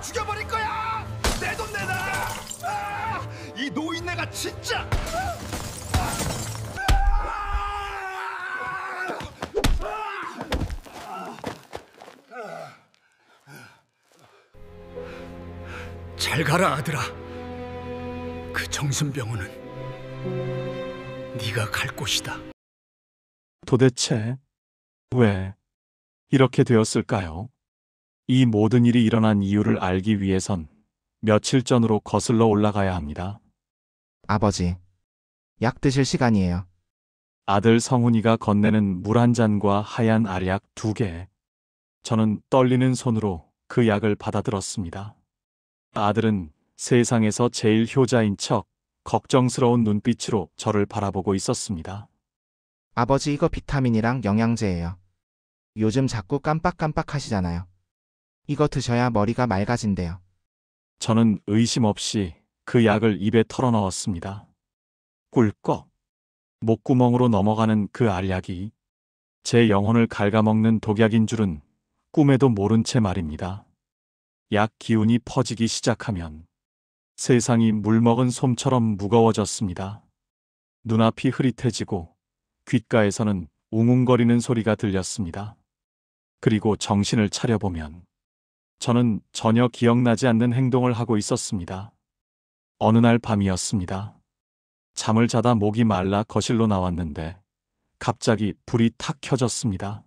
죽여버릴 거야. 내 돈 내놔. 이 노인네가 진짜. 잘 가라 아들아. 그 정신병원은 네가 갈 곳이다. 도대체 왜 이렇게 되었을까요? 이 모든 일이 일어난 이유를 알기 위해선 며칠 전으로 거슬러 올라가야 합니다. 아버지, 약 드실 시간이에요. 아들 성훈이가 건네는 물 한 잔과 하얀 알약 2개. 저는 떨리는 손으로 그 약을 받아들었습니다. 아들은 세상에서 제일 효자인 척 걱정스러운 눈빛으로 저를 바라보고 있었습니다. 아버지, 이거 비타민이랑 영양제예요. 요즘 자꾸 깜빡깜빡 하시잖아요. 이거 드셔야 머리가 맑아진대요. 저는 의심 없이 그 약을 입에 털어넣었습니다. 꿀꺽. 목구멍으로 넘어가는 그 알약이 제 영혼을 갉아먹는 독약인 줄은 꿈에도 모른 채 말입니다. 약 기운이 퍼지기 시작하면 세상이 물먹은 솜처럼 무거워졌습니다. 눈앞이 흐릿해지고 귓가에서는 웅웅거리는 소리가 들렸습니다. 그리고 정신을 차려보면 저는 전혀 기억나지 않는 행동을 하고 있었습니다. 어느 날 밤이었습니다. 잠을 자다 목이 말라 거실로 나왔는데 갑자기 불이 탁 켜졌습니다.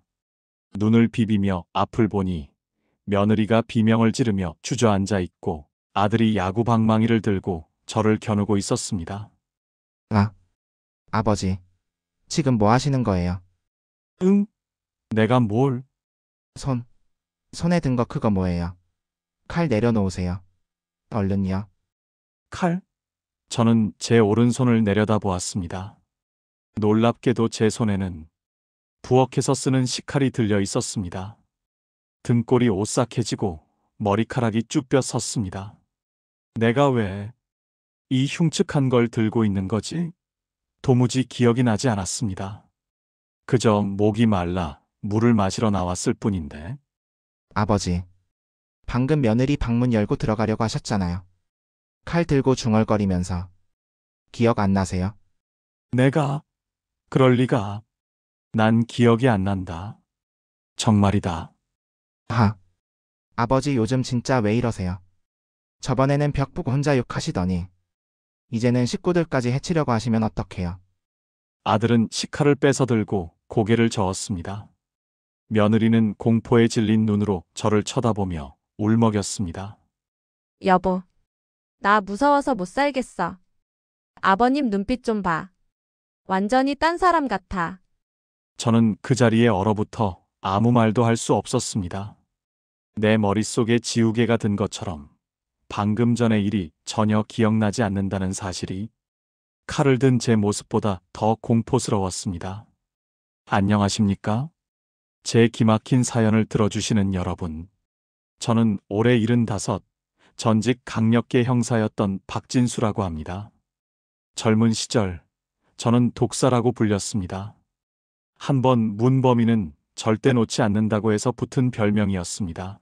눈을 비비며 앞을 보니 며느리가 비명을 지르며 주저앉아 있고 아들이 야구 방망이를 들고 저를 겨누고 있었습니다. 아버지, 지금 뭐 하시는 거예요? 응? 내가 뭘? 손에 든 거 그거 뭐예요? 칼 내려놓으세요. 얼른요. 칼? 저는 제 오른손을 내려다보았습니다. 놀랍게도 제 손에는 부엌에서 쓰는 식칼이 들려 있었습니다. 등골이 오싹해지고 머리카락이 쭈뼛 섰습니다. 내가 왜 이 흉측한 걸 들고 있는 거지? 도무지 기억이 나지 않았습니다. 그저 목이 말라 물을 마시러 나왔을 뿐인데. 아버지, 방금 며느리 방문 열고 들어가려고 하셨잖아요. 칼 들고 중얼거리면서. 기억 안 나세요? 내가 그럴 리가. 난 기억이 안 난다. 정말이다. 아버지, 요즘 진짜 왜 이러세요? 저번에는 벽 보고 혼자 욕하시더니 이제는 식구들까지 해치려고 하시면 어떡해요? 아들은 식칼을 뺏어 들고 고개를 저었습니다. 며느리는 공포에 질린 눈으로 저를 쳐다보며 울먹였습니다. 여보, 나 무서워서 못 살겠어. 아버님 눈빛 좀 봐. 완전히 딴 사람 같아. 저는 그 자리에 얼어붙어 아무 말도 할 수 없었습니다. 내 머릿속에 지우개가 든 것처럼 방금 전의 일이 전혀 기억나지 않는다는 사실이 칼을 든 제 모습보다 더 공포스러웠습니다. 안녕하십니까? 제 기막힌 사연을 들어주시는 여러분. 저는 올해 75, 전직 강력계 형사였던 박진수라고 합니다. 젊은 시절 저는 독사라고 불렸습니다. 한번 문범인은 절대 놓지 않는다고 해서 붙은 별명이었습니다.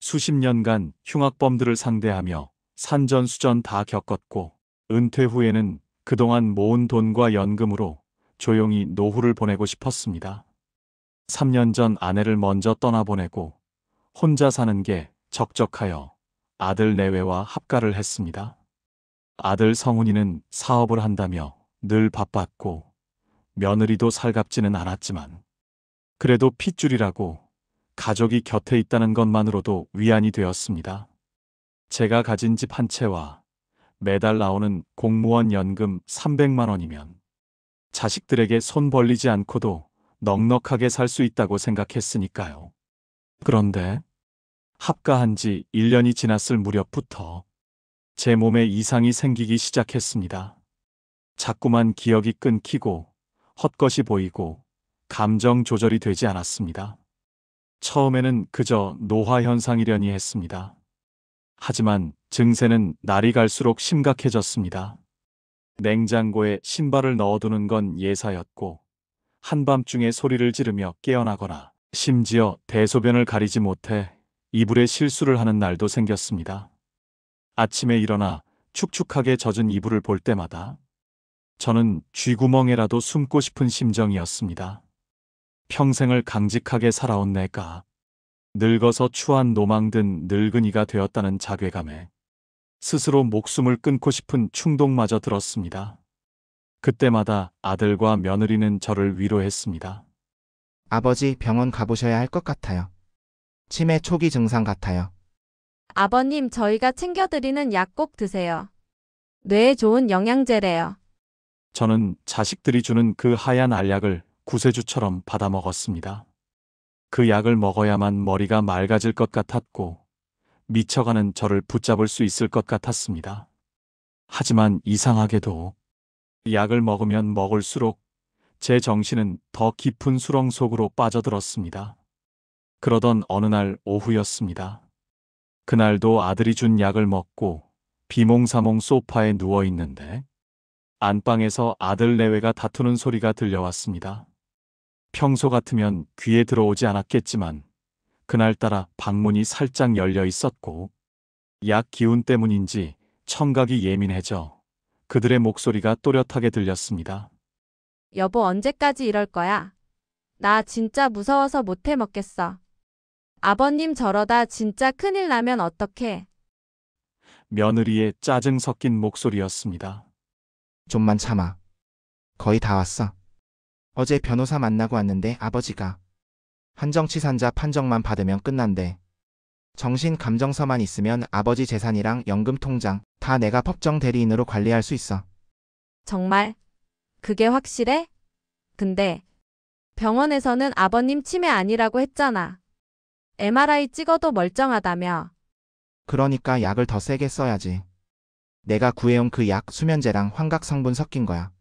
수십 년간 흉악범들을 상대하며 산전수전 다 겪었고 은퇴 후에는 그동안 모은 돈과 연금으로 조용히 노후를 보내고 싶었습니다. 3년 전 아내를 먼저 떠나보내고 혼자 사는 게 적적하여 아들 내외와 합가를 했습니다. 아들 성훈이는 사업을 한다며 늘 바빴고 며느리도 살갑지는 않았지만 그래도 핏줄이라고 가족이 곁에 있다는 것만으로도 위안이 되었습니다. 제가 가진 집 한 채와 매달 나오는 공무원 연금 300만 원이면 자식들에게 손 벌리지 않고도 넉넉하게 살 수 있다고 생각했으니까요. 그런데 합가한 지 1년이 지났을 무렵부터 제 몸에 이상이 생기기 시작했습니다. 자꾸만 기억이 끊기고 헛것이 보이고 감정 조절이 되지 않았습니다. 처음에는 그저 노화 현상이려니 했습니다. 하지만 증세는 날이 갈수록 심각해졌습니다. 냉장고에 신발을 넣어두는 건 예사였고 한밤중에 소리를 지르며 깨어나거나 심지어 대소변을 가리지 못해 이불에 실수를 하는 날도 생겼습니다. 아침에 일어나 축축하게 젖은 이불을 볼 때마다 저는 쥐구멍에라도 숨고 싶은 심정이었습니다. 평생을 강직하게 살아온 내가 늙어서 추한 노망든 늙은이가 되었다는 자괴감에 스스로 목숨을 끊고 싶은 충동마저 들었습니다. 그때마다 아들과 며느리는 저를 위로했습니다. 아버지 병원 가보셔야 할 것 같아요. 치매 초기 증상 같아요. 아버님, 저희가 챙겨드리는 약 꼭 드세요. 뇌에 좋은 영양제래요. 저는 자식들이 주는 그 하얀 알약을 구세주처럼 받아 먹었습니다. 그 약을 먹어야만 머리가 맑아질 것 같았고 미쳐가는 저를 붙잡을 수 있을 것 같았습니다. 하지만 이상하게도 약을 먹으면 먹을수록 제 정신은 더 깊은 수렁 속으로 빠져들었습니다. 그러던 어느 날 오후였습니다. 그날도 아들이 준 약을 먹고 비몽사몽 소파에 누워 있는데 안방에서 아들 내외가 다투는 소리가 들려왔습니다. 평소 같으면 귀에 들어오지 않았겠지만 그날따라 방문이 살짝 열려 있었고 약 기운 때문인지 청각이 예민해져 그들의 목소리가 또렷하게 들렸습니다. 여보, 언제까지 이럴 거야? 나 진짜 무서워서 못 해 먹겠어. 아버님 저러다 진짜 큰일 나면 어떡해? 며느리의 짜증 섞인 목소리였습니다. 좀만 참아. 거의 다 왔어. 어제 변호사 만나고 왔는데 아버지가 한정치산자 판정만 받으면 끝난대. 정신 감정서만 있으면 아버지 재산이랑 연금 통장 다 내가 법정 대리인으로 관리할 수 있어. 정말? 그게 확실해? 근데 병원에서는 아버님 치매 아니라고 했잖아. MRI 찍어도 멀쩡하다며. 그러니까 약을 더 세게 써야지. 내가 구해온 그 약 수면제랑 환각 성분 섞인 거야.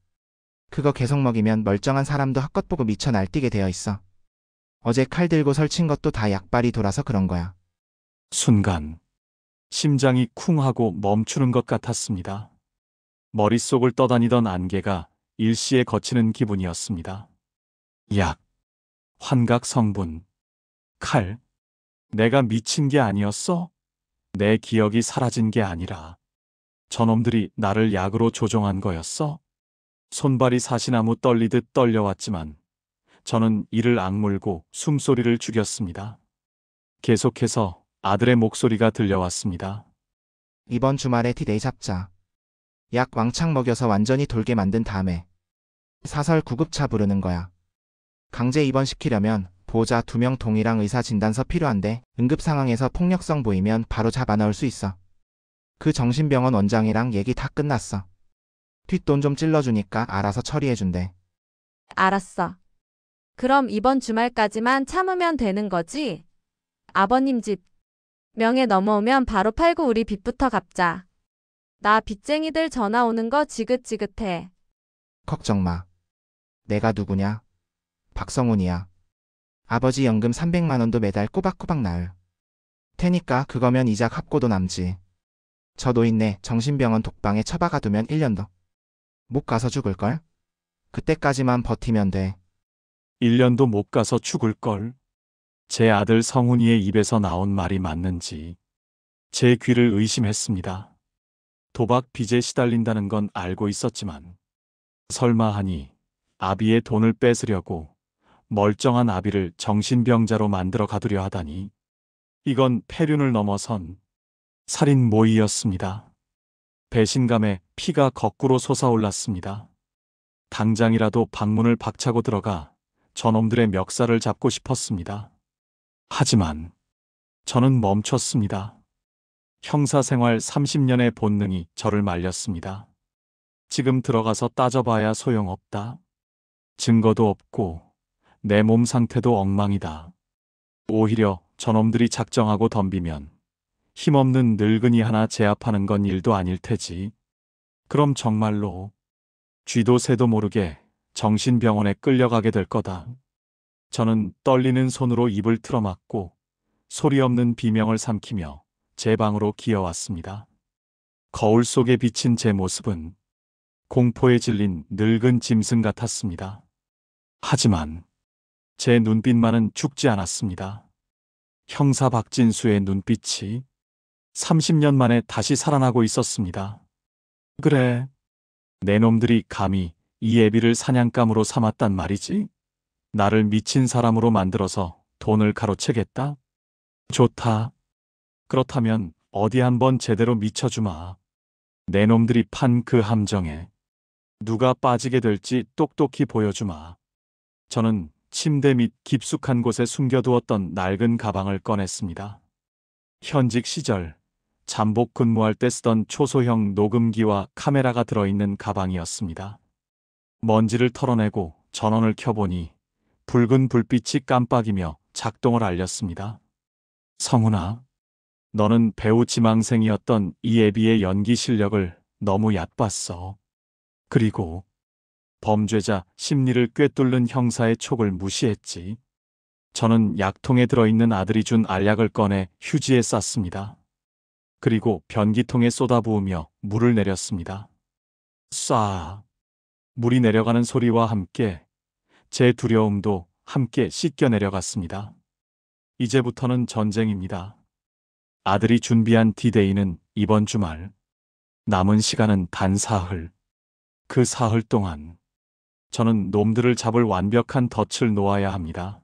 그거 계속 먹이면 멀쩡한 사람도 헛것 보고 미쳐 날뛰게 되어 있어. 어제 칼 들고 설친 것도 다 약발이 돌아서 그런 거야. 순간 심장이 쿵 하고 멈추는 것 같았습니다. 머릿속을 떠다니던 안개가 일시에 거치는 기분이었습니다. 약, 환각 성분, 칼. 내가 미친 게 아니었어? 내 기억이 사라진 게 아니라 저놈들이 나를 약으로 조종한 거였어? 손발이 사시나무 떨리듯 떨려왔지만 저는 이를 악물고 숨소리를 죽였습니다. 계속해서 아들의 목소리가 들려왔습니다. 이번 주말에 디데이 잡자. 약 왕창 먹여서 완전히 돌게 만든 다음에 사설 구급차 부르는 거야. 강제 입원시키려면 보호자 2명 동의랑 의사 진단서 필요한데 응급 상황에서 폭력성 보이면 바로 잡아 넣을 수 있어. 그 정신병원 원장이랑 얘기 다 끝났어. 뒷돈 좀 찔러주니까 알아서 처리해준대. 알았어. 그럼 이번 주말까지만 참으면 되는 거지? 아버님 집 명예 넘어오면 바로 팔고 우리 빚부터 갚자. 나 빚쟁이들 전화 오는 거 지긋지긋해. 걱정 마. 내가 누구냐? 박성훈이야. 아버지 연금 300만 원도 매달 꼬박꼬박 나을 테니까 그거면 이자 갚고도 남지. 저 노인네 정신병원 독방에 처박아 두면 1년 더 못 가서 죽을걸? 그때까지만 버티면 돼. 1년도 못 가서 죽을걸. 제 아들 성훈이의 입에서 나온 말이 맞는지 제 귀를 의심했습니다. 도박 빚에 시달린다는 건 알고 있었지만 설마 하니 아비의 돈을 뺏으려고 멀쩡한 아비를 정신병자로 만들어 가두려 하다니 이건 폐륜을 넘어선 살인 모의였습니다. 배신감에 피가 거꾸로 솟아올랐습니다. 당장이라도 방문을 박차고 들어가 저놈들의 멱살을 잡고 싶었습니다. 하지만 저는 멈췄습니다. 형사생활 30년의 본능이 저를 말렸습니다. 지금 들어가서 따져봐야 소용없다. 증거도 없고 내 몸 상태도 엉망이다. 오히려 저놈들이 작정하고 덤비면 힘없는 늙은이 하나 제압하는 건 일도 아닐 테지. 그럼 정말로 쥐도 새도 모르게 정신병원에 끌려가게 될 거다. 저는 떨리는 손으로 입을 틀어막고 소리 없는 비명을 삼키며 제 방으로 기어왔습니다. 거울 속에 비친 제 모습은 공포에 질린 늙은 짐승 같았습니다. 하지만 제 눈빛만은 죽지 않았습니다. 형사 박진수의 눈빛이 30년 만에 다시 살아나고 있었습니다. 그래, 내 놈들이 감히 이 애비를 사냥감으로 삼았단 말이지? 나를 미친 사람으로 만들어서 돈을 가로채겠다? 좋다. 그렇다면 어디 한번 제대로 미쳐주마. 내 놈들이 판 그 함정에 누가 빠지게 될지 똑똑히 보여주마. 저는 침대 밑 깊숙한 곳에 숨겨두었던 낡은 가방을 꺼냈습니다. 현직 시절 잠복 근무할 때 쓰던 초소형 녹음기와 카메라가 들어있는 가방이었습니다. 먼지를 털어내고 전원을 켜보니 붉은 불빛이 깜빡이며 작동을 알렸습니다. 성훈아, 너는 배우 지망생이었던 이 애비의 연기 실력을 너무 얕봤어. 그리고 범죄자 심리를 꿰뚫는 형사의 촉을 무시했지. 저는 약통에 들어있는 아들이 준 알약을 꺼내 휴지에 쌌습니다. 그리고 변기통에 쏟아부으며 물을 내렸습니다. 쏴! 물이 내려가는 소리와 함께 제 두려움도 함께 씻겨 내려갔습니다. 이제부터는 전쟁입니다. 아들이 준비한 디데이는 이번 주말. 남은 시간은 단 사흘. 그 사흘 동안 저는 놈들을 잡을 완벽한 덫을 놓아야 합니다.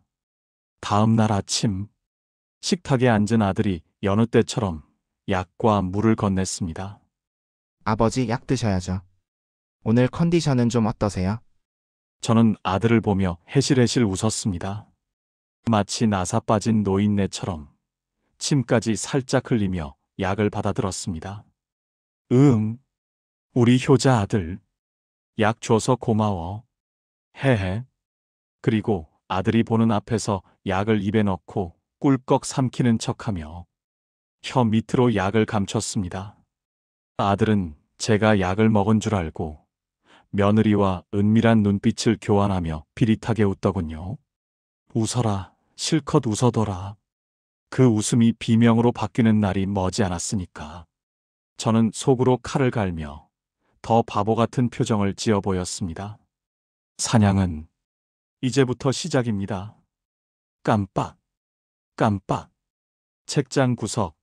다음 날 아침, 식탁에 앉은 아들이 여느 때처럼 약과 물을 건넸습니다. 아버지, 약 드셔야죠. 오늘 컨디션은 좀 어떠세요? 저는 아들을 보며 해실해실 웃었습니다. 마치 나사 빠진 노인네처럼 침까지 살짝 흘리며 약을 받아들었습니다. 우리 효자 아들. 약 줘서 고마워. 헤헤. 그리고 아들이 보는 앞에서 약을 입에 넣고 꿀꺽 삼키는 척하며 혀 밑으로 약을 감췄습니다. 아들은 제가 약을 먹은 줄 알고 며느리와 은밀한 눈빛을 교환하며 비릿하게 웃더군요. 웃어라, 실컷 웃어둬라. 그 웃음이 비명으로 바뀌는 날이 머지않았으니까. 저는 속으로 칼을 갈며 더 바보 같은 표정을 지어 보였습니다. 사냥은 이제부터 시작입니다. 깜빡, 깜빡. 책장 구석,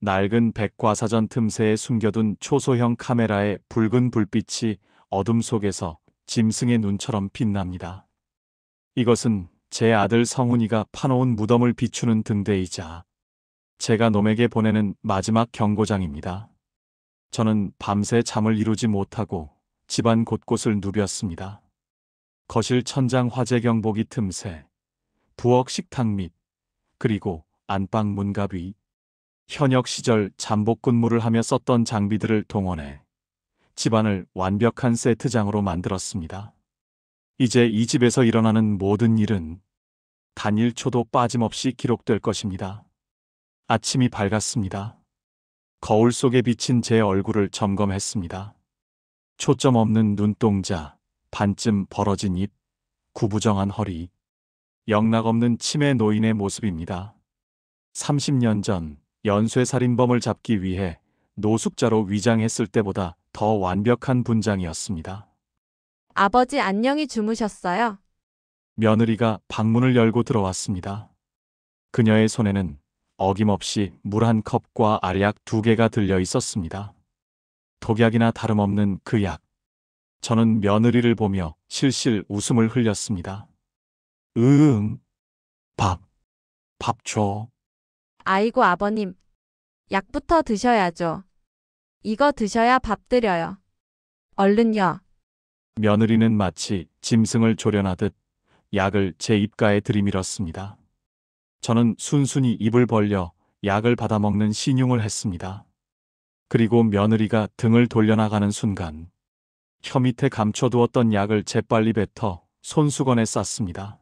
낡은 백과사전 틈새에 숨겨둔 초소형 카메라의 붉은 불빛이 어둠 속에서 짐승의 눈처럼 빛납니다. 이것은 제 아들 성훈이가 파놓은 무덤을 비추는 등대이자 제가 놈에게 보내는 마지막 경고장입니다. 저는 밤새 잠을 이루지 못하고 집안 곳곳을 누볐습니다. 거실 천장 화재 경보기 틈새, 부엌 식탁 밑, 그리고 안방 문갑 위, 현역 시절 잠복 근무를 하며 썼던 장비들을 동원해 집안을 완벽한 세트장으로 만들었습니다. 이제 이 집에서 일어나는 모든 일은 단 1초도 빠짐없이 기록될 것입니다. 아침이 밝았습니다. 거울 속에 비친 제 얼굴을 점검했습니다. 초점 없는 눈동자, 반쯤 벌어진 입, 구부정한 허리, 영락없는 치매 노인의 모습입니다. 30년 전 연쇄살인범을 잡기 위해 노숙자로 위장했을 때보다 더 완벽한 분장이었습니다. 아버지 안녕히 주무셨어요? 며느리가 방문을 열고 들어왔습니다. 그녀의 손에는 어김없이 물 한 컵과 알약 2개가 들려 있었습니다. 독약이나 다름없는 그 약. 저는 며느리를 보며 실실 웃음을 흘렸습니다. 밥 줘. 아이고 아버님, 약부터 드셔야죠. 이거 드셔야 밥 드려요. 얼른요. 며느리는 마치 짐승을 조련하듯 약을 제 입가에 들이밀었습니다. 저는 순순히 입을 벌려 약을 받아먹는 신용을 했습니다. 그리고 며느리가 등을 돌려나가는 순간 혀 밑에 감춰두었던 약을 재빨리 뱉어 손수건에 쌌습니다.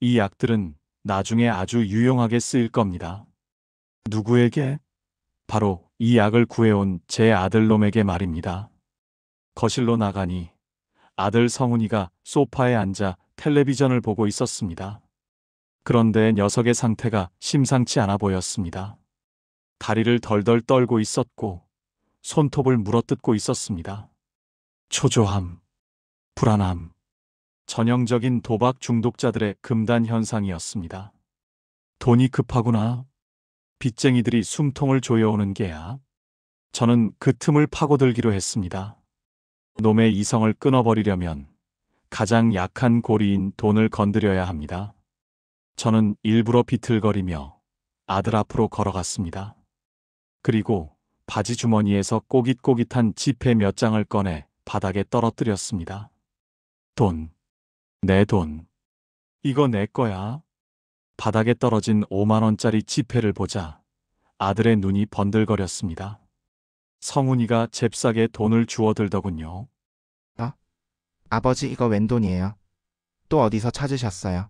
이 약들은 나중에 아주 유용하게 쓰일 겁니다. 누구에게? 바로 이 약을 구해온 제 아들놈에게 말입니다. 거실로 나가니 아들 성훈이가 소파에 앉아 텔레비전을 보고 있었습니다. 그런데 녀석의 상태가 심상치 않아 보였습니다. 다리를 덜덜 떨고 있었고 손톱을 물어뜯고 있었습니다. 초조함, 불안함, 전형적인 도박 중독자들의 금단 현상이었습니다. 돈이 급하구나. 빚쟁이들이 숨통을 조여오는 게야. 저는 그 틈을 파고들기로 했습니다. 놈의 이성을 끊어버리려면 가장 약한 고리인 돈을 건드려야 합니다. 저는 일부러 비틀거리며 아들 앞으로 걸어갔습니다. 그리고 바지 주머니에서 꼬깃꼬깃한 지폐 몇 장을 꺼내 바닥에 떨어뜨렸습니다. 돈. 내 돈. 이거 내 거야. 바닥에 떨어진 5만 원짜리 지폐를 보자 아들의 눈이 번들거렸습니다. 성훈이가 잽싸게 돈을 주워들더군요. 아버지 이거 웬 돈이에요? 또 어디서 찾으셨어요?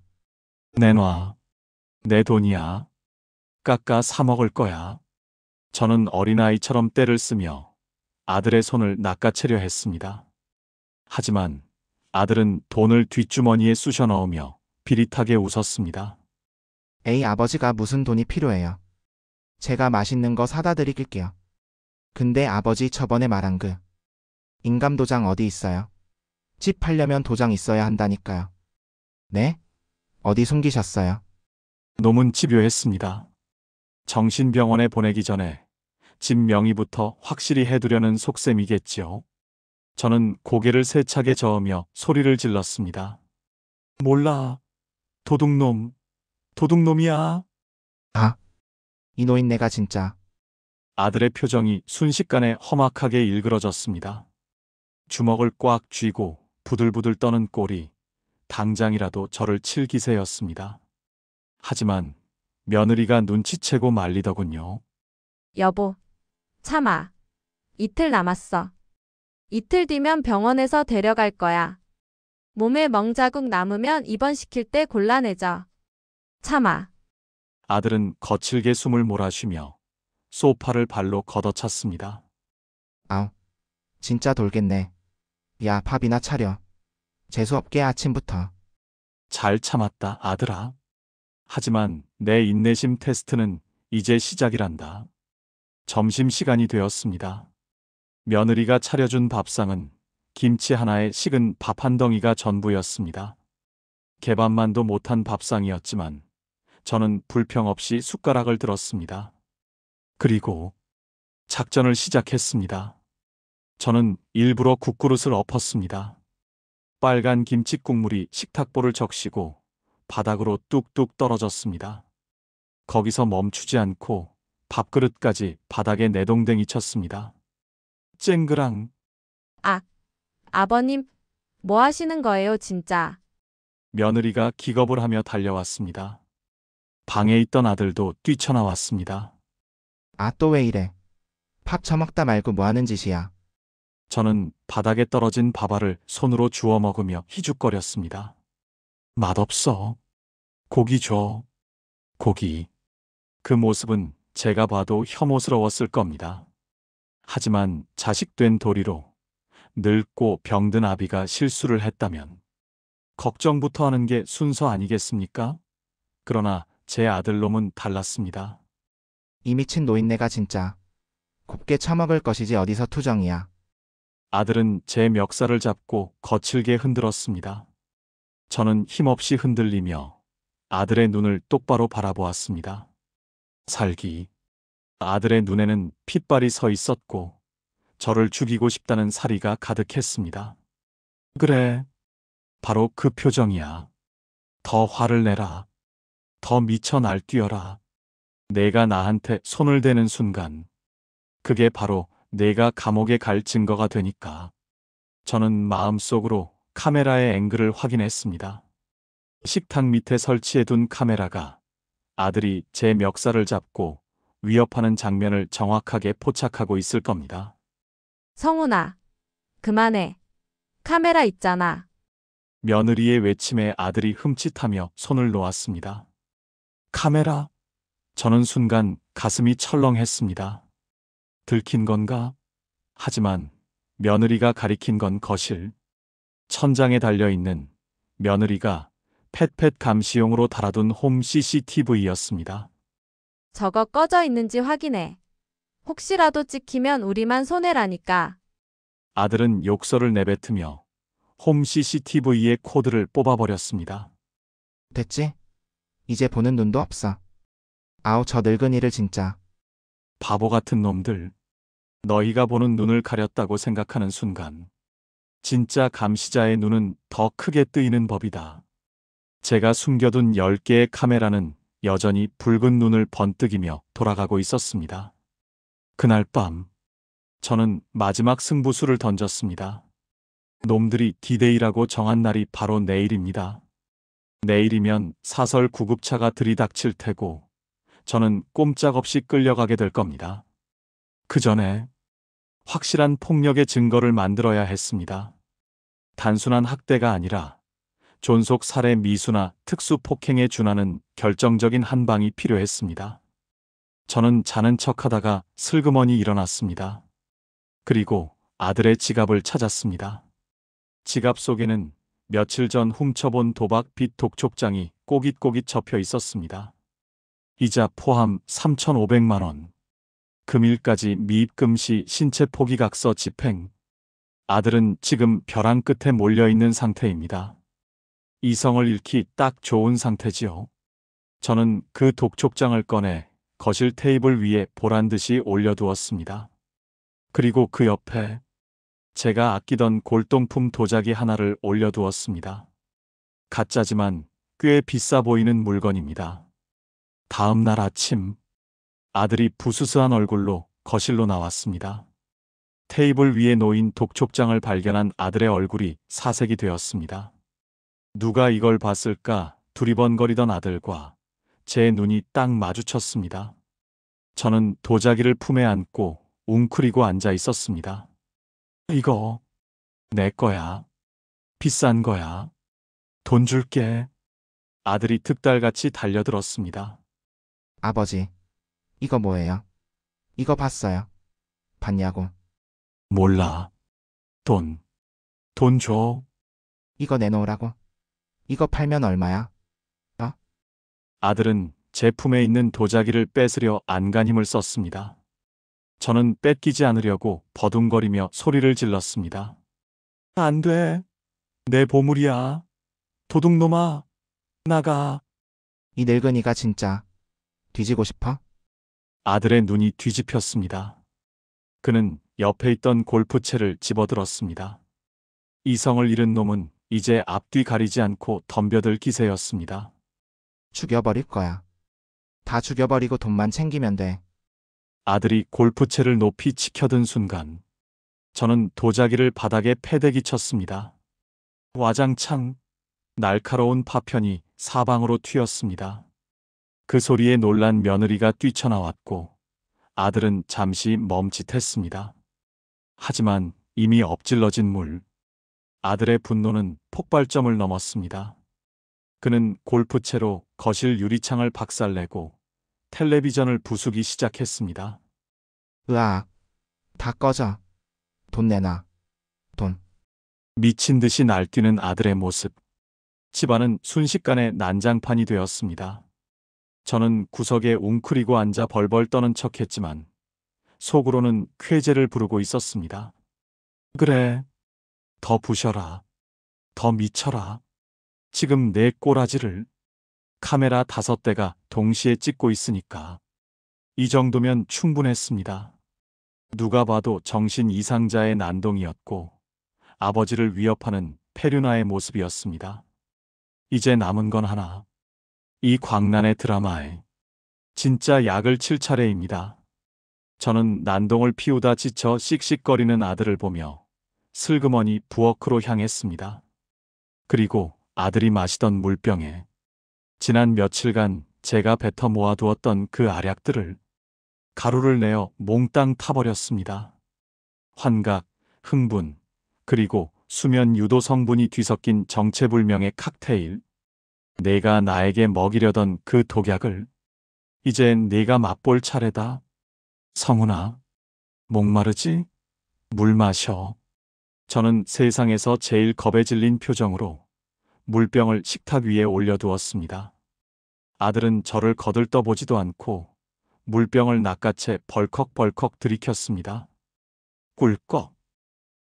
내놔. 내 돈이야. 깎아 사 먹을 거야. 저는 어린아이처럼 떼를 쓰며 아들의 손을 낚아채려 했습니다. 하지만 아들은 돈을 뒷주머니에 쑤셔 넣으며 비릿하게 웃었습니다. 에이 아버지가 무슨 돈이 필요해요. 제가 맛있는 거 사다 드릴게요. 근데 아버지 저번에 말한 그 인감도장 어디 있어요? 집 팔려면 도장 있어야 한다니까요. 네? 어디 숨기셨어요? 놈은 집요했습니다. 정신병원에 보내기 전에 집 명의부터 확실히 해두려는 속셈이겠지요. 저는 고개를 세차게 저으며 소리를 질렀습니다. 몰라. 도둑놈. 도둑놈이야. 이 노인네가 진짜. 아들의 표정이 순식간에 험악하게 일그러졌습니다. 주먹을 꽉 쥐고 부들부들 떠는 꼴이 당장이라도 저를 칠 기세였습니다. 하지만 며느리가 눈치채고 말리더군요. 여보, 참아. 이틀 남았어. 이틀 뒤면 병원에서 데려갈 거야. 몸에 멍자국 남으면 입원시킬 때 곤란해져. 참아. 아들은 거칠게 숨을 몰아쉬며 소파를 발로 걷어찼습니다. 아우. 진짜 돌겠네. 야 밥이나 차려. 재수없게 아침부터. 잘 참았다, 아들아. 하지만 내 인내심 테스트는 이제 시작이란다. 점심시간이 되었습니다. 며느리가 차려준 밥상은 김치 하나에 식은 밥 한 덩이가 전부였습니다. 개밥만도 못한 밥상이었지만 저는 불평 없이 숟가락을 들었습니다. 그리고 작전을 시작했습니다. 저는 일부러 국그릇을 엎었습니다. 빨간 김치 국물이 식탁보를 적시고 바닥으로 뚝뚝 떨어졌습니다. 거기서 멈추지 않고 밥그릇까지 바닥에 내동댕이 쳤습니다. 쨍그랑. 아버님, 뭐 하시는 거예요, 진짜? 며느리가 기겁을 하며 달려왔습니다. 방에 있던 아들도 뛰쳐나왔습니다. 아 또 왜 이래. 밥 처먹다 말고 뭐 하는 짓이야. 저는 바닥에 떨어진 밥알을 손으로 주워 먹으며 희죽거렸습니다. 맛없어. 고기 줘. 고기. 그 모습은 제가 봐도 혐오스러웠을 겁니다. 하지만 자식된 도리로 늙고 병든 아비가 실수를 했다면 걱정부터 하는 게 순서 아니겠습니까? 그러나 제 아들놈은 달랐습니다. 이 미친 노인네가 진짜. 곱게 처먹을 것이지 어디서 투정이야. 아들은 제 멱살을 잡고 거칠게 흔들었습니다. 저는 힘없이 흔들리며 아들의 눈을 똑바로 바라보았습니다. 살기. 아들의 눈에는 핏발이 서 있었고 저를 죽이고 싶다는 사리가 가득했습니다. 그래. 바로 그 표정이야. 더 화를 내라. 더 미쳐 날뛰어라. 내가 나한테 손을 대는 순간 그게 바로 내가 감옥에 갈 증거가 되니까. 저는 마음속으로 카메라의 앵글을 확인했습니다. 식탁 밑에 설치해둔 카메라가 아들이 제 멱살을 잡고 위협하는 장면을 정확하게 포착하고 있을 겁니다. 성훈아, 그만해. 카메라 있잖아. 며느리의 외침에 아들이 흠칫하며 손을 놓았습니다. 카메라? 저는 순간 가슴이 철렁했습니다. 들킨 건가? 하지만 며느리가 가리킨 건 거실. 천장에 달려있는 며느리가 펫펫 감시용으로 달아둔 홈 CCTV였습니다. 저거 꺼져 있는지 확인해. 혹시라도 찍히면 우리만 손해라니까. 아들은 욕설을 내뱉으며 홈 CCTV의 코드를 뽑아버렸습니다. 됐지? 이제 보는 눈도 없어. 아우, 저 늙은이를 진짜. 바보 같은 놈들. 너희가 보는 눈을 가렸다고 생각하는 순간 진짜 감시자의 눈은 더 크게 뜨이는 법이다. 제가 숨겨둔 10개의 카메라는 여전히 붉은 눈을 번뜩이며 돌아가고 있었습니다. 그날 밤 저는 마지막 승부수를 던졌습니다. 놈들이 디데이라고 정한 날이 바로 내일입니다. 내일이면 사설 구급차가 들이닥칠 테고 저는 꼼짝없이 끌려가게 될 겁니다. 그 전에 확실한 폭력의 증거를 만들어야 했습니다. 단순한 학대가 아니라 존속 살해 미수나 특수 폭행에 준하는 결정적인 한 방이 필요했습니다. 저는 자는 척하다가 슬그머니 일어났습니다. 그리고 아들의 지갑을 찾았습니다. 지갑 속에는 며칠 전 훔쳐본 도박 빚 독촉장이 꼬깃꼬깃 접혀 있었습니다. 이자 포함 3,500만 원. 금일까지 미입금 시 신체 포기각서 집행. 아들은 지금 벼랑 끝에 몰려있는 상태입니다. 이성을 잃기 딱 좋은 상태지요. 저는 그 독촉장을 꺼내 거실 테이블 위에 보란듯이 올려두었습니다. 그리고 그 옆에 제가 아끼던 골동품 도자기 하나를 올려두었습니다. 가짜지만 꽤 비싸 보이는 물건입니다. 다음 날 아침 아들이 부스스한 얼굴로 거실로 나왔습니다. 테이블 위에 놓인 독촉장을 발견한 아들의 얼굴이 사색이 되었습니다. 누가 이걸 봤을까 두리번거리던 아들과 제 눈이 딱 마주쳤습니다. 저는 도자기를 품에 안고 웅크리고 앉아 있었습니다. 이거 내 거야. 비싼 거야. 돈 줄게. 아들이 득달같이 달려들었습니다. 아버지, 이거 뭐예요? 이거 봤어요? 봤냐고. 몰라. 돈 줘. 이거 내놓으라고. 이거 팔면 얼마야? 아들은 제 품에 있는 도자기를 뺏으려 안간 힘을 썼습니다. 저는 뺏기지 않으려고 버둥거리며 소리를 질렀습니다. 안 돼. 내 보물이야. 도둑놈아, 나가. 이 늙은이가 진짜 뒤지고 싶어? 아들의 눈이 뒤집혔습니다. 그는 옆에 있던 골프채를 집어들었습니다. 이성을 잃은 놈은 이제 앞뒤 가리지 않고 덤벼들 기세였습니다. 죽여버릴 거야. 다 죽여버리고 돈만 챙기면 돼. 아들이 골프채를 높이 치켜든 순간 저는 도자기를 바닥에 패대기 쳤습니다. 와장창 날카로운 파편이 사방으로 튀었습니다. 그 소리에 놀란 며느리가 뛰쳐나왔고 아들은 잠시 멈칫했습니다. 하지만 이미 엎질러진 물. 아들의 분노는 폭발점을 넘었습니다. 그는 골프채로 거실 유리창을 박살내고 텔레비전을 부수기 시작했습니다. 으악. 다 꺼져. 돈 내놔. 돈. 미친 듯이 날뛰는 아들의 모습. 집안은 순식간에 난장판이 되었습니다. 저는 구석에 웅크리고 앉아 벌벌 떠는 척했지만 속으로는 쾌재를 부르고 있었습니다. 그래, 더 부셔라. 더 미쳐라. 지금 내 꼬라지를. 카메라 5대가 동시에 찍고 있으니까 이 정도면 충분했습니다. 누가 봐도 정신 이상자의 난동이었고 아버지를 위협하는 페류나의 모습이었습니다. 이제 남은 건 하나. 이 광란의 드라마에 진짜 약을 칠 차례입니다. 저는 난동을 피우다 지쳐 씩씩거리는 아들을 보며 슬그머니 부엌으로 향했습니다. 그리고 아들이 마시던 물병에 지난 며칠간 제가 뱉어 모아두었던 그 알약들을 가루를 내어 몽땅 타버렸습니다. 환각, 흥분, 그리고 수면 유도 성분이 뒤섞인 정체불명의 칵테일. 내가 나에게 먹이려던 그 독약을 이젠 네가 맛볼 차례다. 성훈아, 목마르지? 물 마셔. 저는 세상에서 제일 겁에 질린 표정으로 물병을 식탁 위에 올려두었습니다. 아들은 저를 거들떠보지도 않고 물병을 낚아채 벌컥벌컥 들이켰습니다. 꿀꺽,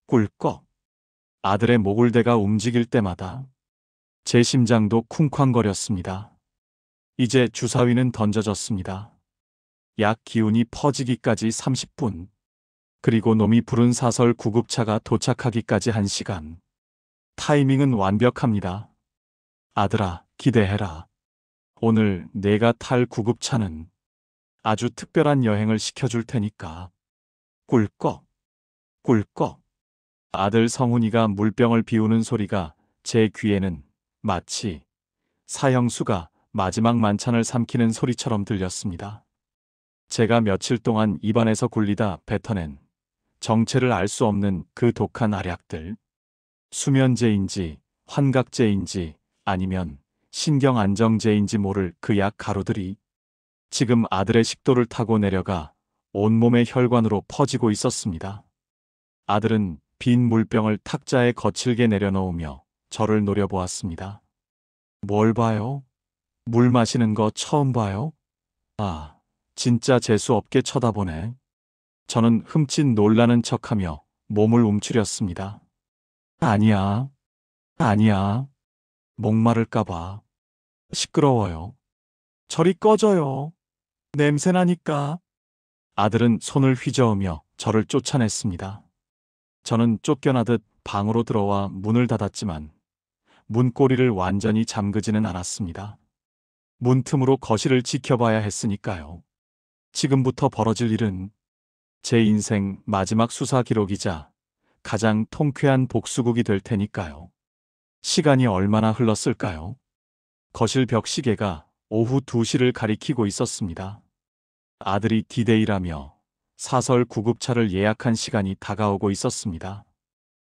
꿀꺽. 아들의 목울대가 움직일 때마다 제 심장도 쿵쾅거렸습니다. 이제 주사위는 던져졌습니다. 약 기운이 퍼지기까지 30분. 그리고 놈이 부른 사설 구급차가 도착하기까지 1시간. 타이밍은 완벽합니다. 아들아, 기대해라. 오늘 내가 탈 구급차는 아주 특별한 여행을 시켜줄 테니까. 꿀꺽, 꿀꺽. 아들 성훈이가 물병을 비우는 소리가 제 귀에는 마치 사형수가 마지막 만찬을 삼키는 소리처럼 들렸습니다. 제가 며칠 동안 입안에서 굴리다 뱉어낸 정체를 알 수 없는 그 독한 알약들. 수면제인지 환각제인지 아니면 신경안정제인지 모를 그 약 가루들이 지금 아들의 식도를 타고 내려가 온몸의 혈관으로 퍼지고 있었습니다. 아들은 빈 물병을 탁자에 거칠게 내려놓으며 저를 노려보았습니다. 뭘 봐요? 물 마시는 거 처음 봐요? 아, 진짜 재수없게 쳐다보네. 저는 흠칫 놀라는 척하며 몸을 움츠렸습니다. 아니야, 아니야. 목마를까봐. 시끄러워요. 저리 꺼져요. 냄새나니까. 아들은 손을 휘저으며 저를 쫓아냈습니다. 저는 쫓겨나듯 방으로 들어와 문을 닫았지만 문고리를 완전히 잠그지는 않았습니다. 문틈으로 거실을 지켜봐야 했으니까요. 지금부터 벌어질 일은 제 인생 마지막 수사 기록이자 가장 통쾌한 복수극이 될 테니까요. 시간이 얼마나 흘렀을까요? 거실 벽 시계가 오후 2시를 가리키고 있었습니다. 아들이 디데이라며 사설 구급차를 예약한 시간이 다가오고 있었습니다.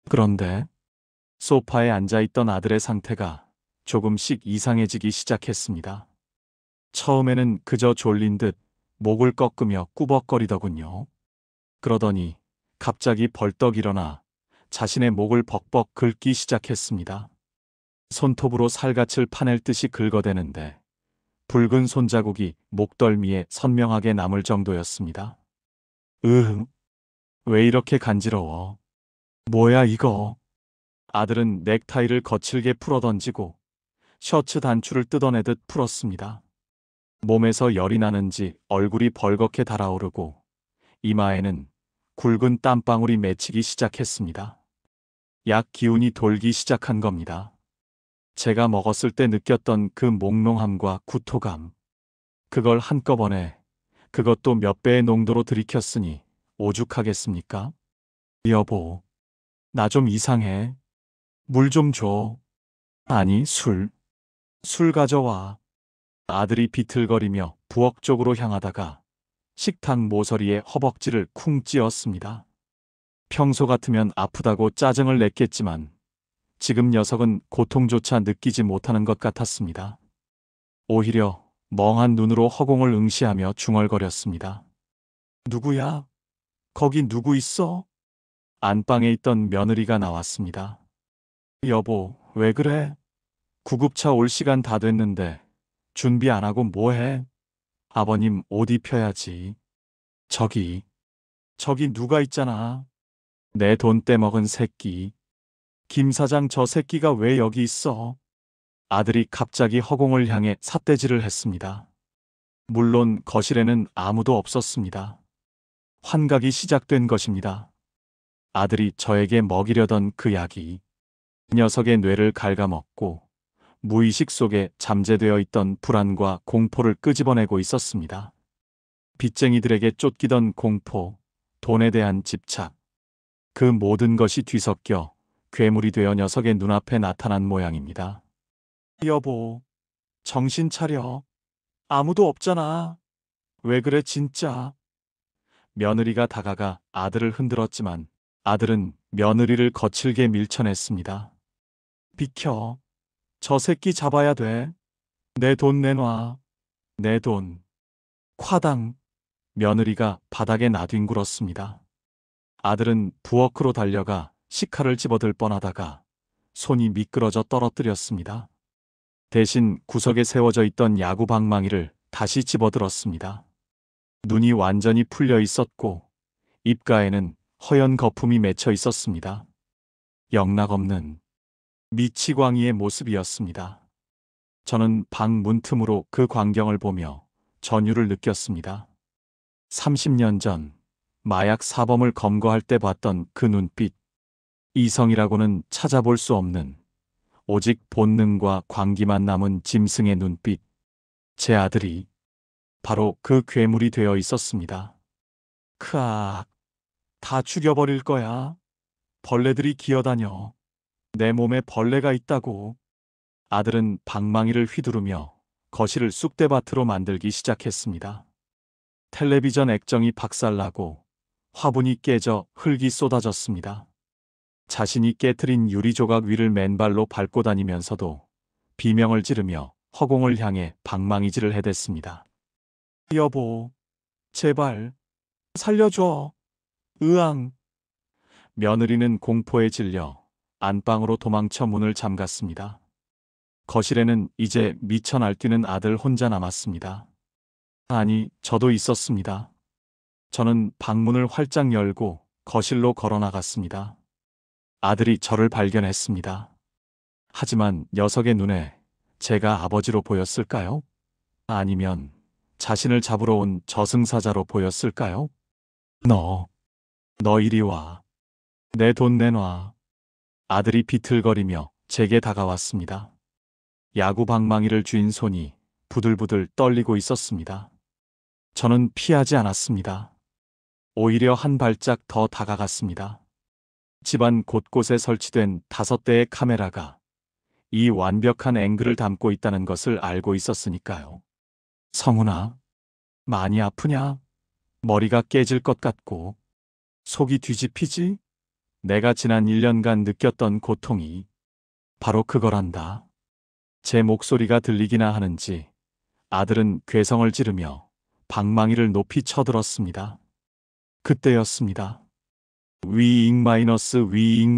그런데 소파에 앉아있던 아들의 상태가 조금씩 이상해지기 시작했습니다. 처음에는 그저 졸린 듯 목을 꺾으며 꾸벅거리더군요. 그러더니 갑자기 벌떡 일어나 자신의 목을 벅벅 긁기 시작했습니다. 손톱으로 살갗을 파낼 듯이 긁어대는데 붉은 손자국이 목덜미에 선명하게 남을 정도였습니다. 왜 이렇게 간지러워? 뭐야 이거? 아들은 넥타이를 거칠게 풀어던지고 셔츠 단추를 뜯어내듯 풀었습니다. 몸에서 열이 나는지 얼굴이 벌겋게 달아오르고 이마에는 굵은 땀방울이 맺히기 시작했습니다. 약 기운이 돌기 시작한 겁니다. 제가 먹었을 때 느꼈던 그 몽롱함과 구토감. 그걸 한꺼번에 그것도 몇 배의 농도로 들이켰으니 오죽하겠습니까? 여보, 나 좀 이상해. 물 좀 줘. 아니, 술 가져와. 아들이 비틀거리며 부엌 쪽으로 향하다가 식탁 모서리에 허벅지를 쿵 찧었습니다. 평소 같으면 아프다고 짜증을 냈겠지만 지금 녀석은 고통조차 느끼지 못하는 것 같았습니다. 오히려 멍한 눈으로 허공을 응시하며 중얼거렸습니다. 누구야? 거기 누구 있어? 안방에 있던 며느리가 나왔습니다. 여보, 왜 그래? 구급차 올 시간 다 됐는데 준비 안 하고 뭐해? 아버님 옷 입혀야지. 저기 누가 있잖아. 내 돈 떼먹은 새끼. 김 사장 저 새끼가 왜 여기 있어? 아들이 갑자기 허공을 향해 삿대질을 했습니다. 물론 거실에는 아무도 없었습니다. 환각이 시작된 것입니다. 아들이 저에게 먹이려던 그 약이 녀석의 뇌를 갉아먹고 무의식 속에 잠재되어 있던 불안과 공포를 끄집어내고 있었습니다. 빚쟁이들에게 쫓기던 공포, 돈에 대한 집착, 그 모든 것이 뒤섞여 괴물이 되어 녀석의 눈앞에 나타난 모양입니다. 여보, 정신 차려. 아무도 없잖아. 왜 그래 진짜. 며느리가 다가가 아들을 흔들었지만 아들은 며느리를 거칠게 밀쳐냈습니다. 비켜. 저 새끼 잡아야 돼. 내 돈 내놔. 내 돈. 콰당. 며느리가 바닥에 나뒹굴었습니다. 아들은 부엌으로 달려가 식칼을 집어들 뻔하다가 손이 미끄러져 떨어뜨렸습니다. 대신 구석에 세워져 있던 야구 방망이를 다시 집어들었습니다. 눈이 완전히 풀려 있었고 입가에는 허연 거품이 맺혀 있었습니다. 영락없는 미치광이의 모습이었습니다. 저는 방 문틈으로 그 광경을 보며 전율을 느꼈습니다. 30년 전 마약 사범을 검거할 때 봤던 그 눈빛. 이성이라고는 찾아볼 수 없는 오직 본능과 광기만 남은 짐승의 눈빛. 제 아들이 바로 그 괴물이 되어 있었습니다. 크악, 다 죽여버릴 거야. 벌레들이 기어다녀. 내 몸에 벌레가 있다고. 아들은 방망이를 휘두르며 거실을 쑥대밭으로 만들기 시작했습니다. 텔레비전 액정이 박살나고 화분이 깨져 흙이 쏟아졌습니다. 자신이 깨트린 유리조각 위를 맨발로 밟고 다니면서도 비명을 지르며 허공을 향해 방망이질을 해댔습니다. 여보, 제발 살려줘. 으앙. 며느리는 공포에 질려 안방으로 도망쳐 문을 잠갔습니다. 거실에는 이제 미쳐 날뛰는 아들 혼자 남았습니다. 아니, 저도 있었습니다. 저는 방문을 활짝 열고 거실로 걸어 나갔습니다. 아들이 저를 발견했습니다. 하지만 녀석의 눈에 제가 아버지로 보였을까요? 아니면 자신을 잡으러 온 저승사자로 보였을까요? 너 이리 와. 내 돈 내놔. 아들이 비틀거리며 제게 다가왔습니다. 야구 방망이를 쥔 손이 부들부들 떨리고 있었습니다. 저는 피하지 않았습니다. 오히려 한 발짝 더 다가갔습니다. 집안 곳곳에 설치된 5대의 카메라가 이 완벽한 앵글을 담고 있다는 것을 알고 있었으니까요. 성훈아, 많이 아프냐? 머리가 깨질 것 같고 속이 뒤집히지? 내가 지난 1년간 느꼈던 고통이 바로 그거란다. 제 목소리가 들리기나 하는지 아들은 괴성을 지르며 방망이를 높이 쳐들었습니다. 그때였습니다. 위잉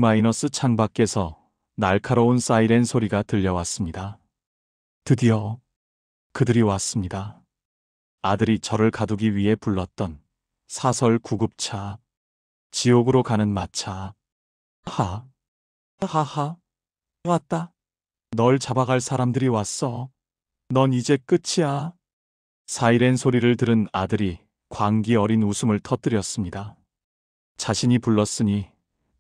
마이너스 창밖에서 날카로운 사이렌 소리가 들려왔습니다. 드디어 그들이 왔습니다. 아들이 저를 가두기 위해 불렀던 사설 구급차, 지옥으로 가는 마차. 하하, 왔다. 널 잡아갈 사람들이 왔어. 넌 이제 끝이야. 사이렌 소리를 들은 아들이 광기 어린 웃음을 터뜨렸습니다. 자신이 불렀으니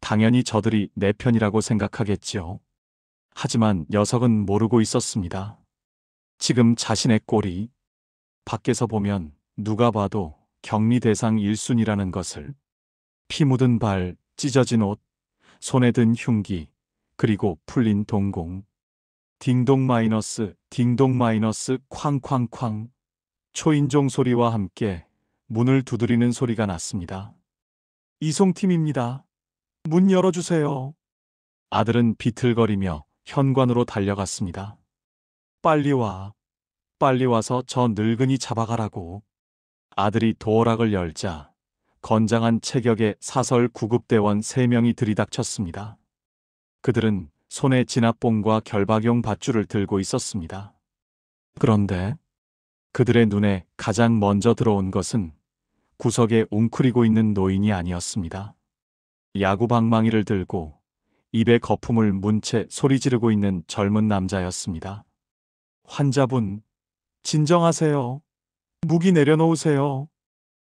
당연히 저들이 내 편이라고 생각하겠지요. 하지만 녀석은 모르고 있었습니다. 지금 자신의 꼴이 밖에서 보면 누가 봐도 격리 대상 1순위라는 것을. 피 묻은 발, 찢어진 옷, 손에 든 흉기, 그리고 풀린 동공. 딩동 마이너스, 쾅쾅쾅. 초인종 소리와 함께 문을 두드리는 소리가 났습니다. 이송팀입니다. 문 열어주세요. 아들은 비틀거리며 현관으로 달려갔습니다. 빨리 와. 빨리 와서 저 늙은이 잡아가라고. 아들이 도어락을 열자 건장한 체격의 사설 구급대원 3명이 들이닥쳤습니다. 그들은 손에 진압봉과 결박용 밧줄을 들고 있었습니다. 그런데 그들의 눈에 가장 먼저 들어온 것은 구석에 웅크리고 있는 노인이 아니었습니다. 야구 방망이를 들고 입에 거품을 문 채 소리 지르고 있는 젊은 남자였습니다. 환자분, 진정하세요. 무기 내려놓으세요.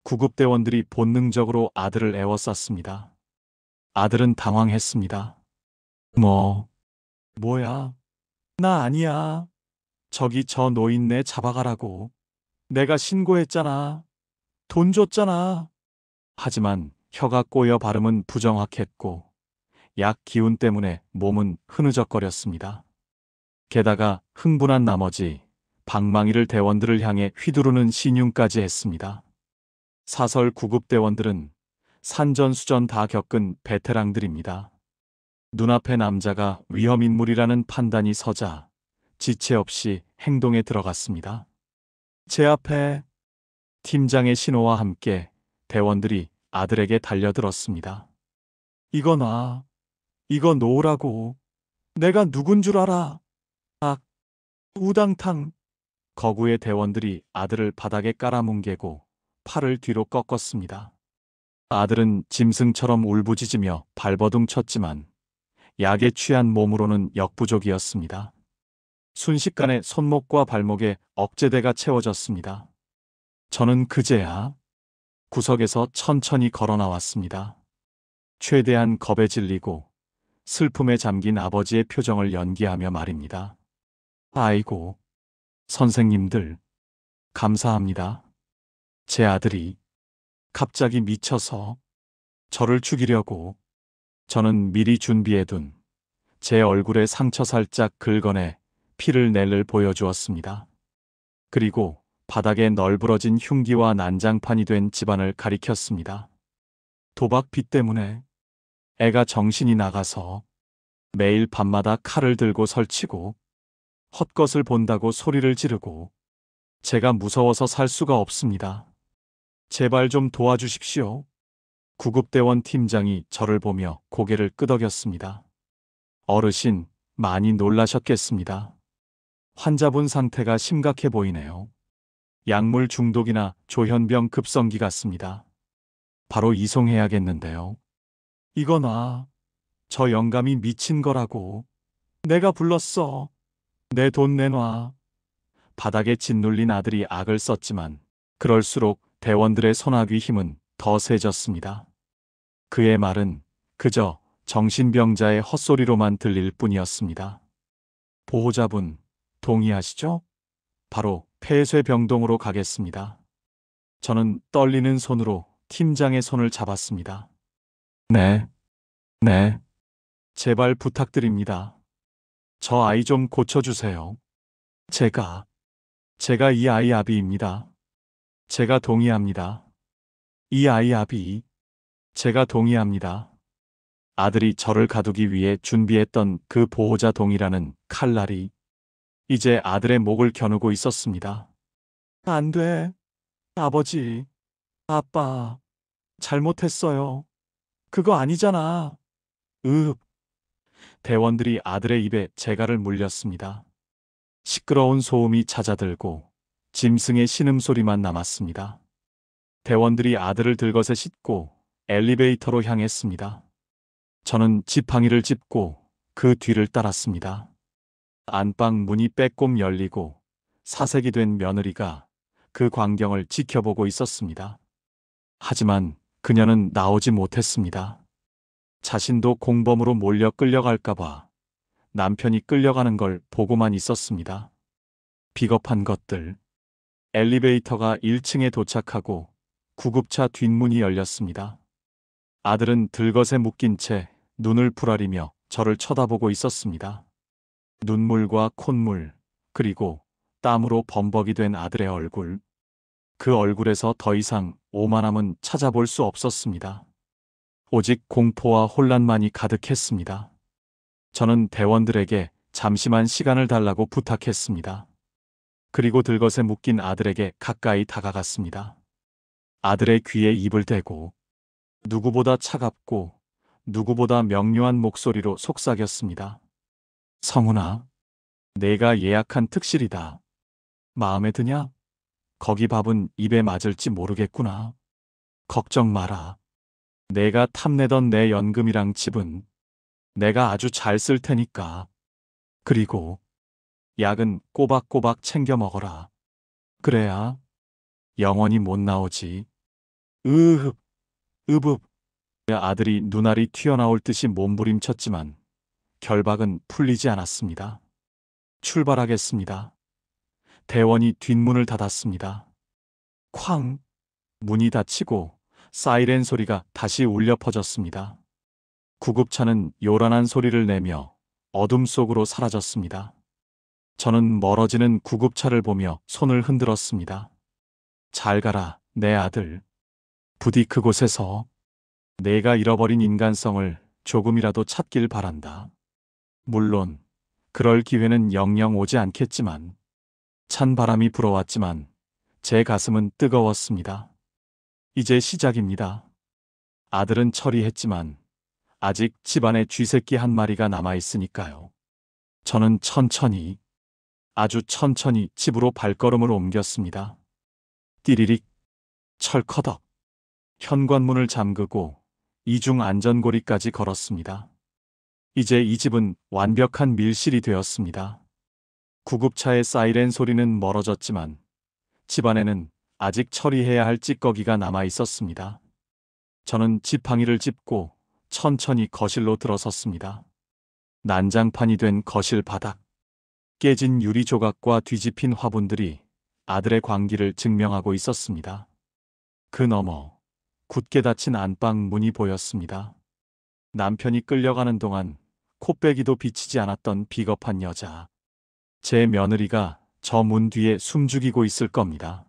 구급대원들이 본능적으로 아들을 에워쌌습니다. 아들은 당황했습니다. 뭐야? 나 아니야. 저기 저 노인네 잡아가라고. 내가 신고했잖아. 돈 줬잖아. 하지만 혀가 꼬여 발음은 부정확했고 약 기운 때문에 몸은 흐느적거렸습니다. 게다가 흥분한 나머지 방망이를 대원들을 향해 휘두르는 신용까지 했습니다. 사설 구급대원들은 산전수전 다 겪은 베테랑들입니다. 눈앞의 남자가 위험인물이라는 판단이 서자 지체 없이 행동에 들어갔습니다. 제 앞에 팀장의 신호와 함께 대원들이 아들에게 달려들었습니다. 이거 놔. 이거 놓으라고. 내가 누군 줄 알아. 우당탕. 거구의 대원들이 아들을 바닥에 깔아뭉개고 팔을 뒤로 꺾었습니다. 아들은 짐승처럼 울부짖으며 발버둥 쳤지만 약에 취한 몸으로는 역부족이었습니다. 순식간에 손목과 발목에 억제대가 채워졌습니다. 저는 그제야 구석에서 천천히 걸어 나왔습니다. 최대한 겁에 질리고 슬픔에 잠긴 아버지의 표정을 연기하며 말입니다. 아이고, 선생님들, 감사합니다. 제 아들이 갑자기 미쳐서 저를 죽이려고. 저는 미리 준비해둔 제 얼굴에 상처 살짝 긁어내 피를 낼를 보여주었습니다. 그리고 바닥에 널브러진 흉기와 난장판이 된 집안을 가리켰습니다. 도박 빚 때문에 애가 정신이 나가서 매일 밤마다 칼을 들고 설치고 헛것을 본다고 소리를 지르고 제가 무서워서 살 수가 없습니다. 제발 좀 도와주십시오. 구급대원 팀장이 저를 보며 고개를 끄덕였습니다. 어르신, 많이 놀라셨겠습니다. 환자분 상태가 심각해 보이네요. 약물 중독이나 조현병 급성기 같습니다. 바로 이송해야겠는데요. 이거나 저 영감이 미친 거라고. 내가 불렀어. 내 돈 내놔. 바닥에 짓눌린 아들이 악을 썼지만 그럴수록 대원들의 손아귀 힘은 더 세졌습니다. 그의 말은 그저 정신병자의 헛소리로만 들릴 뿐이었습니다. 보호자분, 동의하시죠? 바로 폐쇄병동으로 가겠습니다. 저는 떨리는 손으로 팀장의 손을 잡았습니다. 네. 제발 부탁드립니다. 저 아이 좀 고쳐주세요. 제가 이 아이 아비입니다. 제가 동의합니다. 이 아이 아비. 제가 동의합니다. 아들이 저를 가두기 위해 준비했던 그 보호자 동의라는 칼날이 이제 아들의 목을 겨누고 있었습니다. 안 돼. 아버지, 아빠, 잘못했어요. 그거 아니잖아. 대원들이 아들의 입에 재갈을 물렸습니다. 시끄러운 소음이 잦아들고 짐승의 신음소리만 남았습니다. 대원들이 아들을 들것에 싣고 엘리베이터로 향했습니다. 저는 지팡이를 짚고 그 뒤를 따랐습니다. 안방 문이 빼꼼 열리고 사색이 된 며느리가 그 광경을 지켜보고 있었습니다. 하지만 그녀는 나오지 못했습니다. 자신도 공범으로 몰려 끌려갈까봐 남편이 끌려가는 걸 보고만 있었습니다. 비겁한 것들. 엘리베이터가 1층에 도착하고 구급차 뒷문이 열렸습니다. 아들은 들것에 묶인 채 눈을 부라리며 저를 쳐다보고 있었습니다. 눈물과 콧물, 그리고 땀으로 범벅이 된 아들의 얼굴. 그 얼굴에서 더 이상 오만함은 찾아볼 수 없었습니다. 오직 공포와 혼란만이 가득했습니다. 저는 대원들에게 잠시만 시간을 달라고 부탁했습니다. 그리고 들것에 묶인 아들에게 가까이 다가갔습니다. 아들의 귀에 입을 대고 누구보다 차갑고 누구보다 명료한 목소리로 속삭였습니다. 성훈아, 내가 예약한 특실이다. 마음에 드냐? 거기 밥은 입에 맞을지 모르겠구나. 걱정 마라. 내가 탐내던 내 연금이랑 집은 내가 아주 잘 쓸 테니까. 그리고 약은 꼬박꼬박 챙겨 먹어라. 그래야 영원히 못 나오지. 으흡. 아들이 눈알이 튀어나올 듯이 몸부림쳤지만 결박은 풀리지 않았습니다. 출발하겠습니다. 대원이 뒷문을 닫았습니다. 쾅! 문이 닫히고 사이렌 소리가 다시 울려 퍼졌습니다. 구급차는 요란한 소리를 내며 어둠 속으로 사라졌습니다. 저는 멀어지는 구급차를 보며 손을 흔들었습니다. 잘 가라, 내 아들. 부디 그곳에서 내가 잃어버린 인간성을 조금이라도 찾길 바란다. 물론 그럴 기회는 영영 오지 않겠지만 찬 바람이 불어왔지만 제 가슴은 뜨거웠습니다. 이제 시작입니다. 아들은 처리했지만 아직 집안에 쥐새끼 한 마리가 남아있으니까요. 저는 천천히, 아주 천천히 집으로 발걸음을 옮겼습니다. 띠리릭, 철커덕. 현관문을 잠그고 이중 안전고리까지 걸었습니다. 이제 이 집은 완벽한 밀실이 되었습니다. 구급차의 사이렌 소리는 멀어졌지만 집안에는 아직 처리해야 할 찌꺼기가 남아 있었습니다. 저는 지팡이를 짚고 천천히 거실로 들어섰습니다. 난장판이 된 거실 바닥. 깨진 유리 조각과 뒤집힌 화분들이 아들의 광기를 증명하고 있었습니다. 그 너머 굳게 닫힌 안방 문이 보였습니다. 남편이 끌려가는 동안 코빼기도 비치지 않았던 비겁한 여자. 제 며느리가 저 문 뒤에 숨죽이고 있을 겁니다.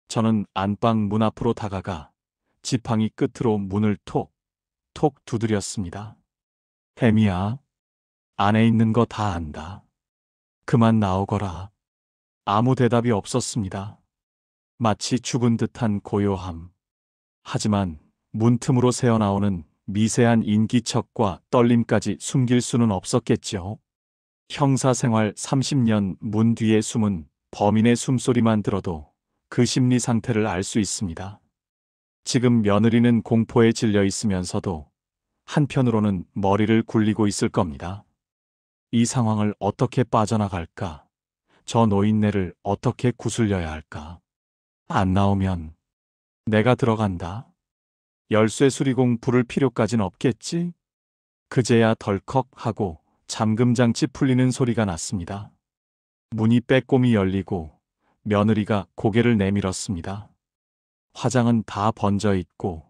저는 안방 문 앞으로 다가가 지팡이 끝으로 문을 톡, 톡 두드렸습니다. 혜미야, 안에 있는 거 다 안다. 그만 나오거라. 아무 대답이 없었습니다. 마치 죽은 듯한 고요함. 하지만 문틈으로 새어나오는 미세한 인기척과 떨림까지 숨길 수는 없었겠죠. 형사생활 30년 문 뒤에 숨은 범인의 숨소리만 들어도 그 심리 상태를 알 수 있습니다. 지금 며느리는 공포에 질려 있으면서도 한편으로는 머리를 굴리고 있을 겁니다. 이 상황을 어떻게 빠져나갈까? 저 노인네를 어떻게 구슬려야 할까? 안 나오면 내가 들어간다. 열쇠 수리공 부를 필요까진 없겠지? 그제야 덜컥 하고 잠금장치 풀리는 소리가 났습니다. 문이 빼꼼히 열리고 며느리가 고개를 내밀었습니다. 화장은 다 번져 있고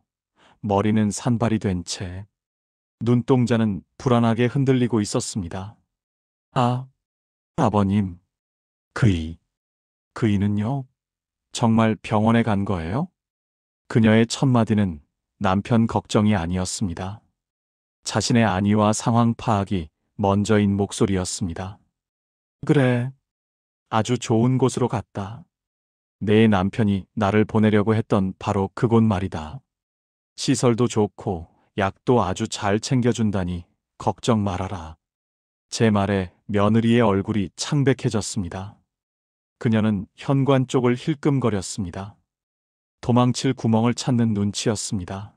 머리는 산발이 된 채 눈동자는 불안하게 흔들리고 있었습니다. 아, 아버님, 그이는요? 정말 병원에 간 거예요? 그녀의 첫 마디는 남편 걱정이 아니었습니다. 자신의 안위와 상황 파악이 먼저인 목소리였습니다. 그래, 아주 좋은 곳으로 갔다. 내 남편이 나를 보내려고 했던 바로 그곳 말이다. 시설도 좋고 약도 아주 잘 챙겨준다니 걱정 말아라. 제 말에 며느리의 얼굴이 창백해졌습니다. 그녀는 현관 쪽을 힐끔거렸습니다. 도망칠 구멍을 찾는 눈치였습니다.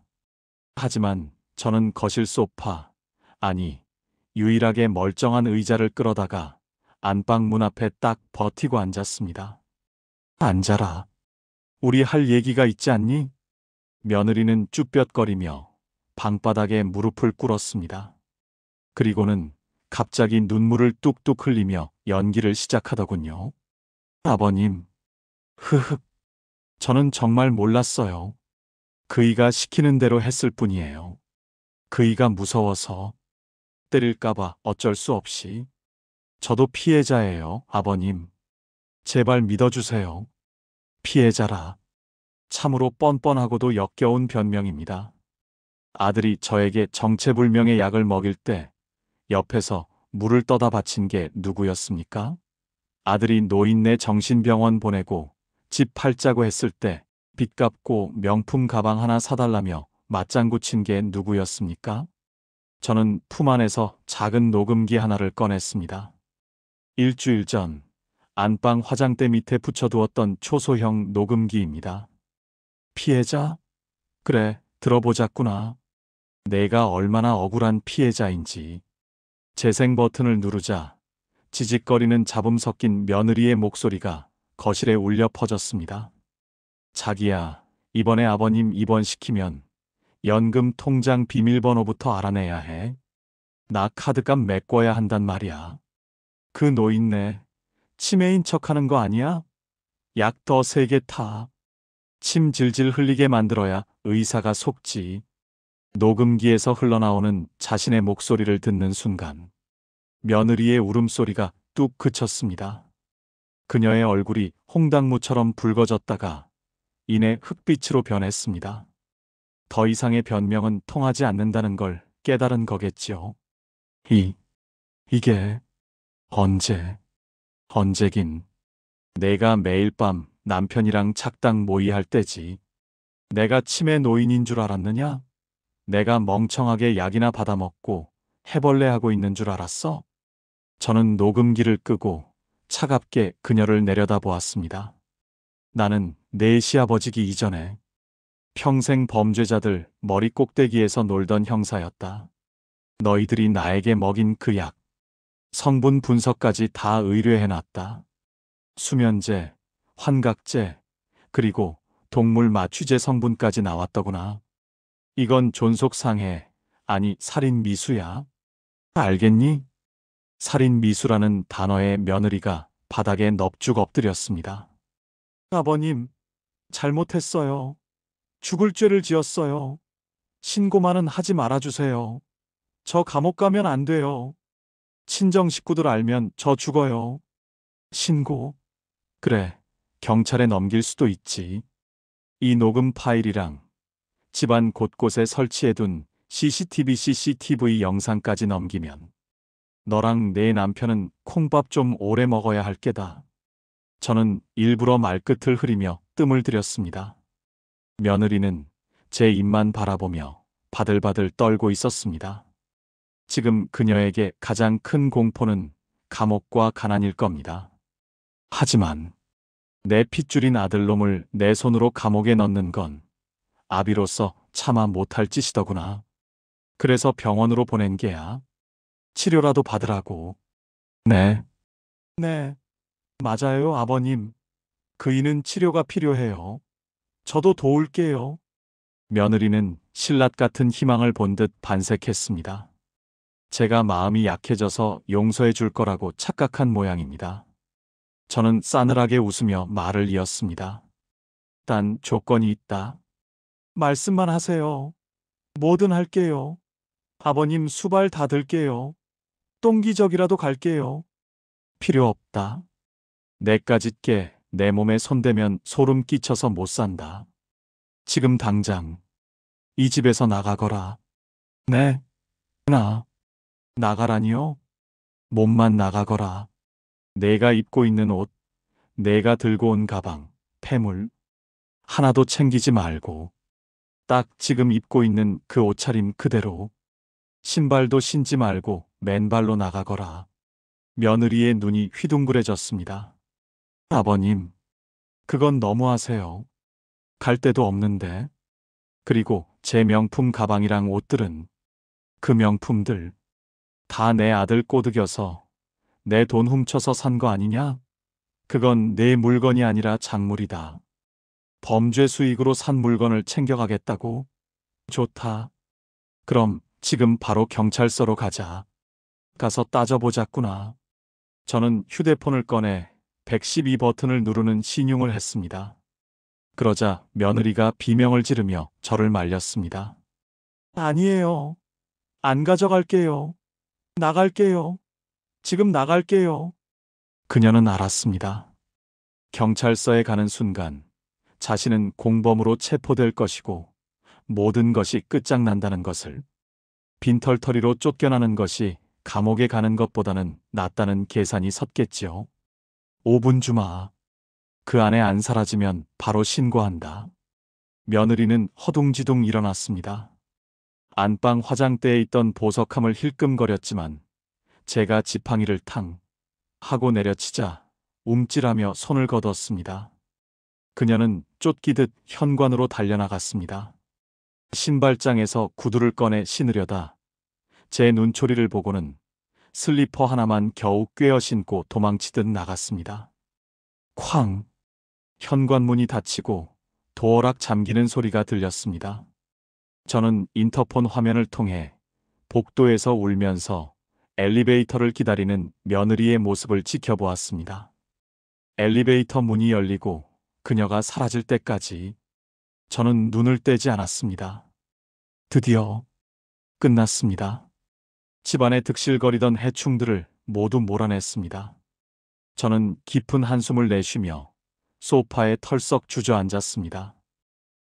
하지만 저는 거실 소파, 아니, 유일하게 멀쩡한 의자를 끌어다가 안방 문 앞에 딱 버티고 앉았습니다. 앉아라. 우리 할 얘기가 있지 않니? 며느리는 쭈뼛거리며 방바닥에 무릎을 꿇었습니다. 그리고는 갑자기 눈물을 뚝뚝 흘리며 연기를 시작하더군요. 아버님, 흐흑. 저는 정말 몰랐어요. 그이가 시키는 대로 했을 뿐이에요. 그이가 무서워서 때릴까봐 어쩔 수 없이. 저도 피해자예요, 아버님. 제발 믿어주세요. 피해자라. 참으로 뻔뻔하고도 역겨운 변명입니다. 아들이 저에게 정체불명의 약을 먹일 때 옆에서 물을 떠다 바친 게 누구였습니까? 아들이 노인네 정신병원 보내고 집 팔자고 했을 때 빚 갚고 명품 가방 하나 사달라며 맞장구 친 게 누구였습니까? 저는 품 안에서 작은 녹음기 하나를 꺼냈습니다. 일주일 전 안방 화장대 밑에 붙여두었던 초소형 녹음기입니다. 피해자? 그래, 들어보자꾸나. 내가 얼마나 억울한 피해자인지. 재생 버튼을 누르자 지직거리는 잡음 섞인 며느리의 목소리가 거실에 울려 퍼졌습니다. 자기야, 이번에 아버님 입원시키면 연금 통장 비밀번호부터 알아내야 해. 나 카드값 메꿔야 한단 말이야. 그 노인네 치매인 척하는 거 아니야? 약 더 세게 타. 침 질질 흘리게 만들어야 의사가 속지. 녹음기에서 흘러나오는 자신의 목소리를 듣는 순간 며느리의 울음소리가 뚝 그쳤습니다. 그녀의 얼굴이 홍당무처럼 붉어졌다가 이내 흑빛으로 변했습니다. 더 이상의 변명은 통하지 않는다는 걸 깨달은 거겠지요. 이게 언제긴. 내가 매일 밤 남편이랑 착당 모의할 때지. 내가 치매 노인인 줄 알았느냐? 내가 멍청하게 약이나 받아먹고 해벌레하고 있는 줄 알았어? 저는 녹음기를 끄고 차갑게 그녀를 내려다보았습니다. 나는 내 시아버지기 이전에 평생 범죄자들 머리 꼭대기에서 놀던 형사였다. 너희들이 나에게 먹인 그 약, 성분 분석까지 다 의뢰해놨다. 수면제, 환각제, 그리고 동물 마취제 성분까지 나왔더구나. 이건 존속상해, 아니 살인미수야. 알겠니? 살인미수라는 단어에 며느리가 바닥에 넙죽 엎드렸습니다. 아버님, 잘못했어요. 죽을 죄를 지었어요. 신고만은 하지 말아주세요. 저 감옥 가면 안 돼요. 친정 식구들 알면 저 죽어요. 신고? 그래, 경찰에 넘길 수도 있지. 이 녹음 파일이랑 집안 곳곳에 설치해둔 CCTV 영상까지 넘기면 너랑 내 남편은 콩밥 좀 오래 먹어야 할 게다. 저는 일부러 말끝을 흐리며 뜸을 들였습니다. 며느리는 제 입만 바라보며 바들바들 떨고 있었습니다. 지금 그녀에게 가장 큰 공포는 감옥과 가난일 겁니다. 하지만 내 핏줄인 아들놈을 내 손으로 감옥에 넣는 건 아비로서 차마 못할 짓이더구나. 그래서 병원으로 보낸 게야. 치료라도 받으라고. 네. 네. 맞아요, 아버님. 그이는 치료가 필요해요. 저도 도울게요. 며느리는 신라 같은 희망을 본 듯 반색했습니다. 제가 마음이 약해져서 용서해 줄 거라고 착각한 모양입니다. 저는 싸늘하게 웃으며 말을 이었습니다. 단 조건이 있다. 말씀만 하세요. 뭐든 할게요. 아버님 수발 다 들게요. 똥기저귀라도 갈게요. 필요 없다. 내까짓게 내 몸에 손대면 소름 끼쳐서 못 산다. 지금 당장 이 집에서 나가거라. 네. 나가라니요? 몸만 나가거라. 내가 입고 있는 옷, 내가 들고 온 가방, 폐물 하나도 챙기지 말고 딱 지금 입고 있는 그 옷차림 그대로 신발도 신지 말고 맨발로 나가거라. 며느리의 눈이 휘둥그레졌습니다. 아버님, 그건 너무하세요. 갈 데도 없는데. 그리고 제 명품 가방이랑 옷들은 그 명품들 다 내 아들 꼬드겨서 내 돈 훔쳐서 산 거 아니냐? 그건 내 물건이 아니라 작물이다. 범죄 수익으로 산 물건을 챙겨가겠다고? 좋다. 그럼 지금 바로 경찰서로 가자. 가서 따져보자꾸나. 저는 휴대폰을 꺼내 112 버튼을 누르는 신용을 했습니다. 그러자 며느리가 비명을 지르며 저를 말렸습니다. 아니에요. 안 가져갈게요. 나갈게요. 지금 나갈게요. 그녀는 알았습니다. 경찰서에 가는 순간 자신은 공범으로 체포될 것이고 모든 것이 끝장난다는 것을, 빈털터리로 쫓겨나는 것이 감옥에 가는 것보다는 낫다는 계산이 섰겠지요. 5분 주마. 그 안에 안 사라지면 바로 신고한다. 며느리는 허둥지둥 일어났습니다. 안방 화장대에 있던 보석함을 힐끔거렸지만 제가 지팡이를 탕 하고 내려치자 움찔하며 손을 거뒀습니다. 그녀는 쫓기듯 현관으로 달려나갔습니다. 신발장에서 구두를 꺼내 신으려다 제 눈초리를 보고는 슬리퍼 하나만 겨우 꿰어 신고 도망치듯 나갔습니다. 쾅! 현관문이 닫히고 도어락 잠기는 소리가 들렸습니다. 저는 인터폰 화면을 통해 복도에서 울면서 엘리베이터를 기다리는 며느리의 모습을 지켜보았습니다. 엘리베이터 문이 열리고 그녀가 사라질 때까지 저는 눈을 떼지 않았습니다. 드디어 끝났습니다. 집안에 득실거리던 해충들을 모두 몰아냈습니다. 저는 깊은 한숨을 내쉬며 소파에 털썩 주저앉았습니다.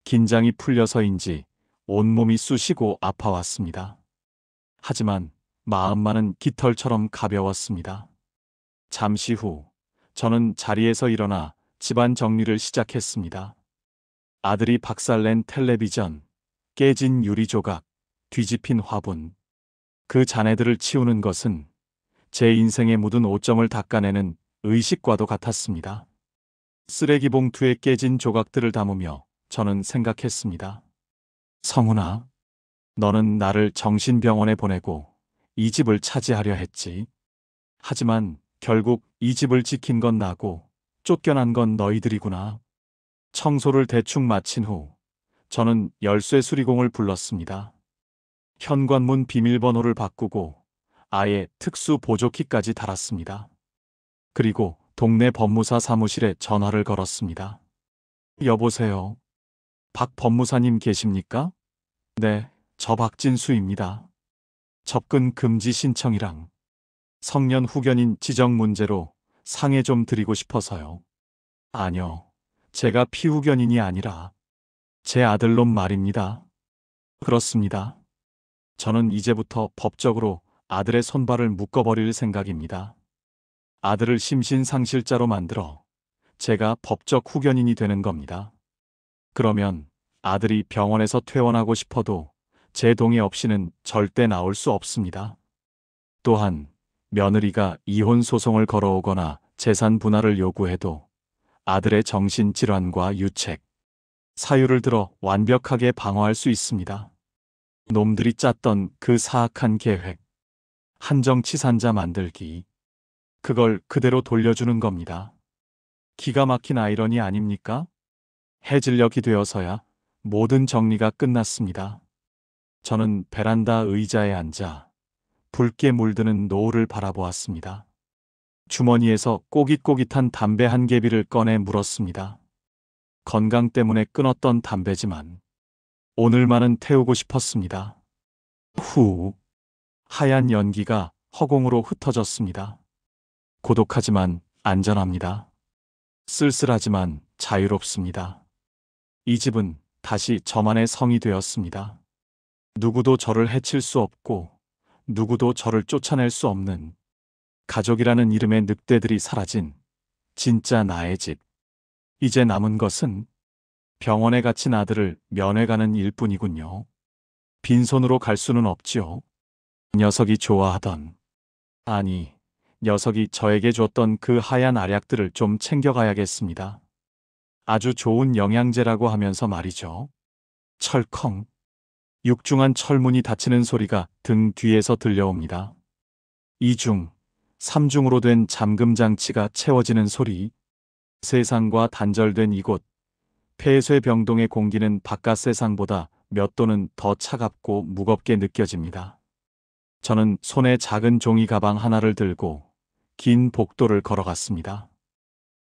긴장이 풀려서인지 온몸이 쑤시고 아파왔습니다. 하지만 마음만은 깃털처럼 가벼웠습니다. 잠시 후 저는 자리에서 일어나 집안 정리를 시작했습니다. 아들이 박살낸 텔레비전, 깨진 유리 조각, 뒤집힌 화분. 그 잔해들을 치우는 것은 제 인생에 묻은 오점을 닦아내는 의식과도 같았습니다. 쓰레기 봉투에 깨진 조각들을 담으며 저는 생각했습니다. 성훈아, 너는 나를 정신병원에 보내고 이 집을 차지하려 했지. 하지만 결국 이 집을 지킨 건 나고 쫓겨난 건 너희들이구나. 청소를 대충 마친 후 저는 열쇠 수리공을 불렀습니다. 현관문 비밀번호를 바꾸고 아예 특수 보조키까지 달았습니다. 그리고 동네 법무사 사무실에 전화를 걸었습니다. 여보세요. 박 법무사님 계십니까? 네, 저 박진수입니다. 접근 금지 신청이랑 성년 후견인 지정 문제로 상해 좀 드리고 싶어서요. 아니요, 제가 피후견인이 아니라 제 아들놈 말입니다. 그렇습니다. 저는 이제부터 법적으로 아들의 손발을 묶어버릴 생각입니다. 아들을 심신상실자로 만들어 제가 법적 후견인이 되는 겁니다. 그러면 아들이 병원에서 퇴원하고 싶어도 제 동의 없이는 절대 나올 수 없습니다. 또한 며느리가 이혼 소송을 걸어오거나 재산 분할을 요구해도 아들의 정신질환과 유책, 사유를 들어 완벽하게 방어할 수 있습니다. 놈들이 짰던 그 사악한 계획, 한정치산자 만들기, 그걸 그대로 돌려주는 겁니다. 기가 막힌 아이러니 아닙니까? 해질녘이 되어서야 모든 정리가 끝났습니다. 저는 베란다 의자에 앉아 붉게 물드는 노을을 바라보았습니다. 주머니에서 꼬깃꼬깃한 담배 한 개비를 꺼내 물었습니다. 건강 때문에 끊었던 담배지만 오늘만은 태우고 싶었습니다. 후, 하얀 연기가 허공으로 흩어졌습니다. 고독하지만 안전합니다. 쓸쓸하지만 자유롭습니다. 이 집은 다시 저만의 성이 되었습니다. 누구도 저를 해칠 수 없고 누구도 저를 쫓아낼 수 없는 가족이라는 이름의 늑대들이 사라진 진짜 나의 집. 이제 남은 것은 병원에 갇힌 아들을 면회 가는 일뿐이군요. 빈손으로 갈 수는 없지요. 녀석이 좋아하던, 아니, 녀석이 저에게 줬던 그 하얀 알약들을 좀 챙겨가야겠습니다. 아주 좋은 영양제라고 하면서 말이죠. 철컹. 육중한 철문이 닫히는 소리가 등 뒤에서 들려옵니다. 2중, 3중으로 된 잠금 장치가 채워지는 소리. 세상과 단절된 이곳. 폐쇄병동의 공기는 바깥 세상보다 몇 도는 더 차갑고 무겁게 느껴집니다. 저는 손에 작은 종이 가방 하나를 들고 긴 복도를 걸어갔습니다.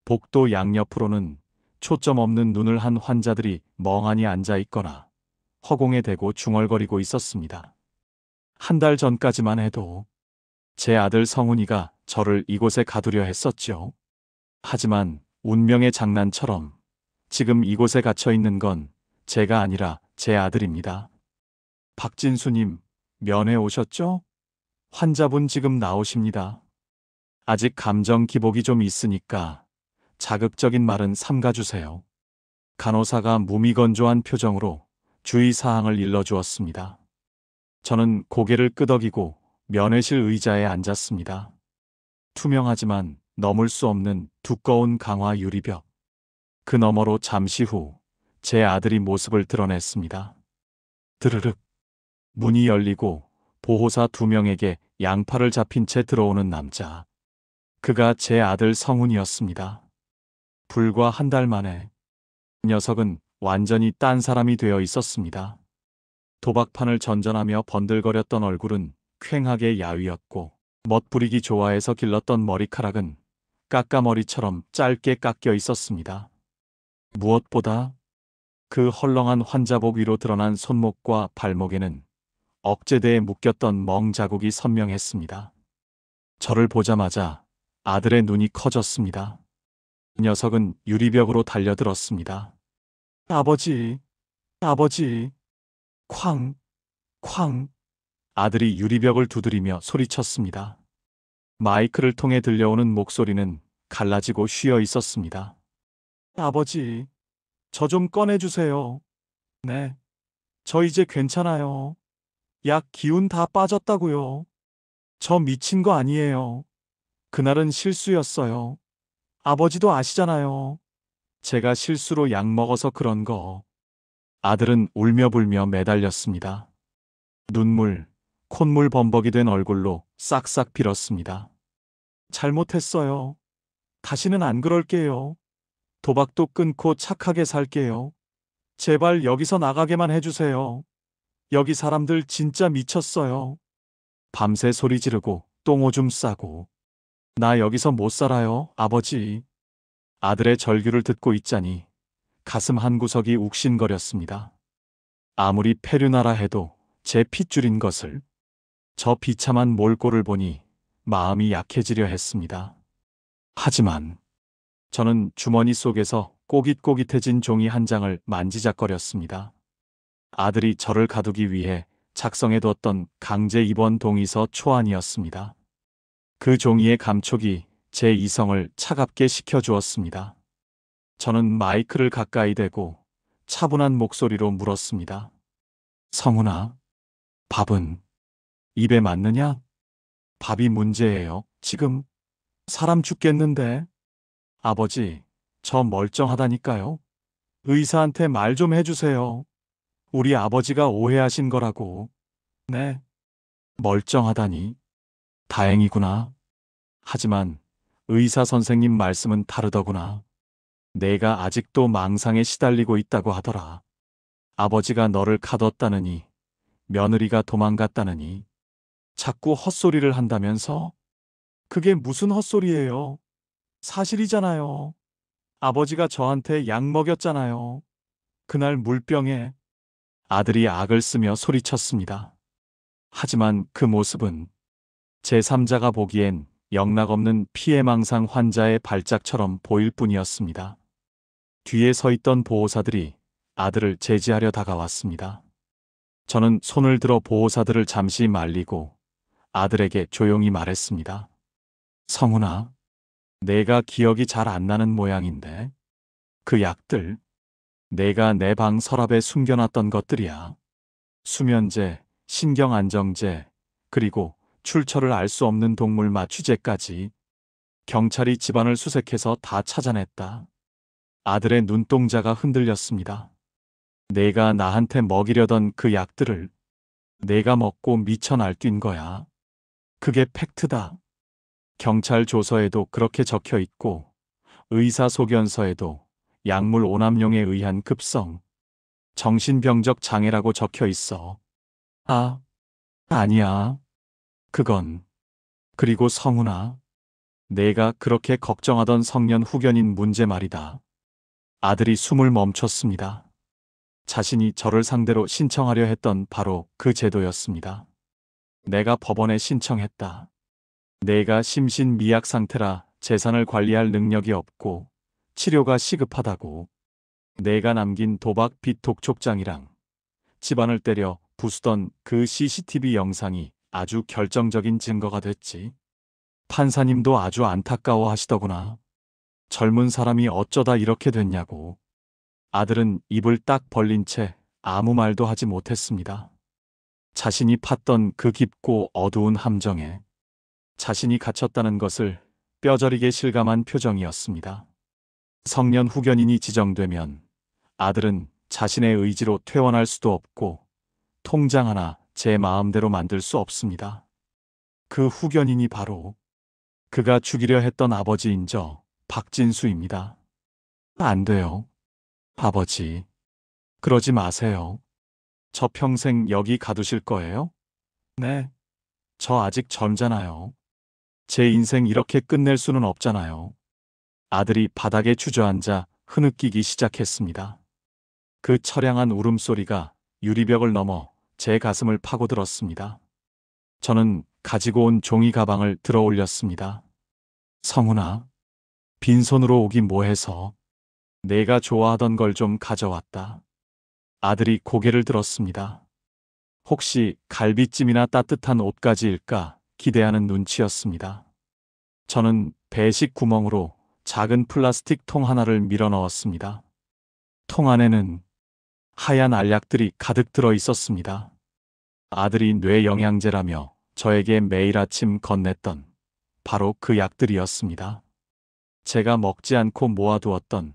복도 양옆으로는 초점 없는 눈을 한 환자들이 멍하니 앉아 있거나 허공에 대고 중얼거리고 있었습니다. 한 달 전까지만 해도 제 아들 성훈이가 저를 이곳에 가두려 했었죠. 하지만 운명의 장난처럼 지금 이곳에 갇혀 있는 건 제가 아니라 제 아들입니다. 박진수님, 면회 오셨죠? 환자분 지금 나오십니다. 아직 감정 기복이 좀 있으니까 자극적인 말은 삼가주세요. 간호사가 무미건조한 표정으로 주의사항을 일러주었습니다. 저는 고개를 끄덕이고 면회실 의자에 앉았습니다. 투명하지만 넘을 수 없는 두꺼운 강화 유리벽. 그 너머로 잠시 후 제 아들이 모습을 드러냈습니다. 드르륵. 문이 열리고 보호사 2명에게 양팔을 잡힌 채 들어오는 남자. 그가 제 아들 성훈이었습니다. 불과 한 달 만에 녀석은 완전히 딴 사람이 되어 있었습니다. 도박판을 전전하며 번들거렸던 얼굴은 퀭하게 야위었고 멋부리기 좋아해서 길렀던 머리카락은 까까머리처럼 짧게 깎여 있었습니다. 무엇보다 그 헐렁한 환자복 위로 드러난 손목과 발목에는 억제대에 묶였던 멍 자국이 선명했습니다. 저를 보자마자 아들의 눈이 커졌습니다. 녀석은 유리벽으로 달려들었습니다. 아버지, 아버지, 쾅, 쾅. 아들이 유리벽을 두드리며 소리쳤습니다. 마이크를 통해 들려오는 목소리는 갈라지고 쉬어 있었습니다. 아버지, 저 좀 꺼내주세요. 네, 저 이제 괜찮아요. 약 기운 다 빠졌다고요. 저 미친 거 아니에요. 그날은 실수였어요. 아버지도 아시잖아요. 제가 실수로 약 먹어서 그런 거. 아들은 울며불며 매달렸습니다. 눈물, 콧물 범벅이 된 얼굴로 싹싹 빌었습니다. 잘못했어요. 다시는 안 그럴게요. 도박도 끊고 착하게 살게요. 제발 여기서 나가게만 해주세요. 여기 사람들 진짜 미쳤어요. 밤새 소리 지르고 똥오줌 싸고. 나 여기서 못 살아요, 아버지. 아들의 절규를 듣고 있자니 가슴 한구석이 욱신거렸습니다. 아무리 페류나라 해도 제 핏줄인 것을, 저 비참한 몰골을 보니 마음이 약해지려 했습니다. 하지만 저는 주머니 속에서 꼬깃꼬깃해진 종이 한 장을 만지작거렸습니다. 아들이 저를 가두기 위해 작성해뒀던 강제 입원 동의서 초안이었습니다. 그 종이의 감촉이 제 이성을 차갑게 식혀주었습니다. 저는 마이크를 가까이 대고 차분한 목소리로 물었습니다. 성훈아, 밥은 입에 맞느냐? 밥이 문제예요. 지금 사람 죽겠는데. 아버지, 저 멀쩡하다니까요. 의사한테 말 좀 해주세요. 우리 아버지가 오해하신 거라고. 네. 멀쩡하다니. 다행이구나. 하지만 의사 선생님 말씀은 다르더구나. 내가 아직도 망상에 시달리고 있다고 하더라. 아버지가 너를 가뒀다느니, 며느리가 도망갔다느니, 자꾸 헛소리를 한다면서? 그게 무슨 헛소리예요? 사실이잖아요. 아버지가 저한테 약 먹였잖아요. 그날 물병에. 아들이 악을 쓰며 소리쳤습니다. 하지만 그 모습은 제3자가 보기엔 영락없는 피해망상 환자의 발작처럼 보일 뿐이었습니다. 뒤에 서 있던 보호사들이 아들을 제지하려 다가왔습니다. 저는 손을 들어 보호사들을 잠시 말리고 아들에게 조용히 말했습니다. 성훈아, 내가 기억이 잘 안 나는 모양인데 그 약들, 내가 내 방 서랍에 숨겨놨던 것들이야. 수면제, 신경안정제, 그리고 출처를 알 수 없는 동물 마취제까지. 경찰이 집안을 수색해서 다 찾아냈다. 아들의 눈동자가 흔들렸습니다. 내가 나한테 먹이려던 그 약들을 내가 먹고 미쳐 날뛴 거야. 그게 팩트다. 경찰 조서에도 그렇게 적혀 있고 의사 소견서에도 약물 오남용에 의한 급성, 정신병적 장애라고 적혀 있어. 아, 아니야. 그건. 그리고 성훈아, 내가 그렇게 걱정하던 성년 후견인 문제 말이다. 아들이 숨을 멈췄습니다. 자신이 저를 상대로 신청하려 했던 바로 그 제도였습니다. 내가 법원에 신청했다. 내가 심신미약 상태라 재산을 관리할 능력이 없고 치료가 시급하다고. 내가 남긴 도박 빚 독촉장이랑 집안을 때려 부수던 그 CCTV 영상이 아주 결정적인 증거가 됐지. 판사님도 아주 안타까워 하시더구나. 젊은 사람이 어쩌다 이렇게 됐냐고. 아들은 입을 딱 벌린 채 아무 말도 하지 못했습니다. 자신이 팠던 그 깊고 어두운 함정에 자신이 갇혔다는 것을 뼈저리게 실감한 표정이었습니다. 성년 후견인이 지정되면 아들은 자신의 의지로 퇴원할 수도 없고 통장 하나 제 마음대로 만들 수 없습니다. 그 후견인이 바로 그가 죽이려 했던 아버지인저 박진수입니다. 안 돼요. 아버지, 그러지 마세요. 저 평생 여기 가두실 거예요? 네, 저 아직 젊잖아요. 제 인생 이렇게 끝낼 수는 없잖아요. 아들이 바닥에 주저앉아 흐느끼기 시작했습니다. 그 처량한 울음소리가 유리벽을 넘어 제 가슴을 파고들었습니다. 저는 가지고 온 종이 가방을 들어 올렸습니다. 성훈아, 빈손으로 오기 뭐해서. 내가 좋아하던 걸 좀 가져왔다. 아들이 고개를 들었습니다. 혹시 갈비찜이나 따뜻한 옷가지일까 기대하는 눈치였습니다. 저는 배식 구멍으로 작은 플라스틱 통 하나를 밀어 넣었습니다. 통 안에는 하얀 알약들이 가득 들어 있었습니다. 아들이 뇌영양제라며 저에게 매일 아침 건넸던 바로 그 약들이었습니다. 제가 먹지 않고 모아두었던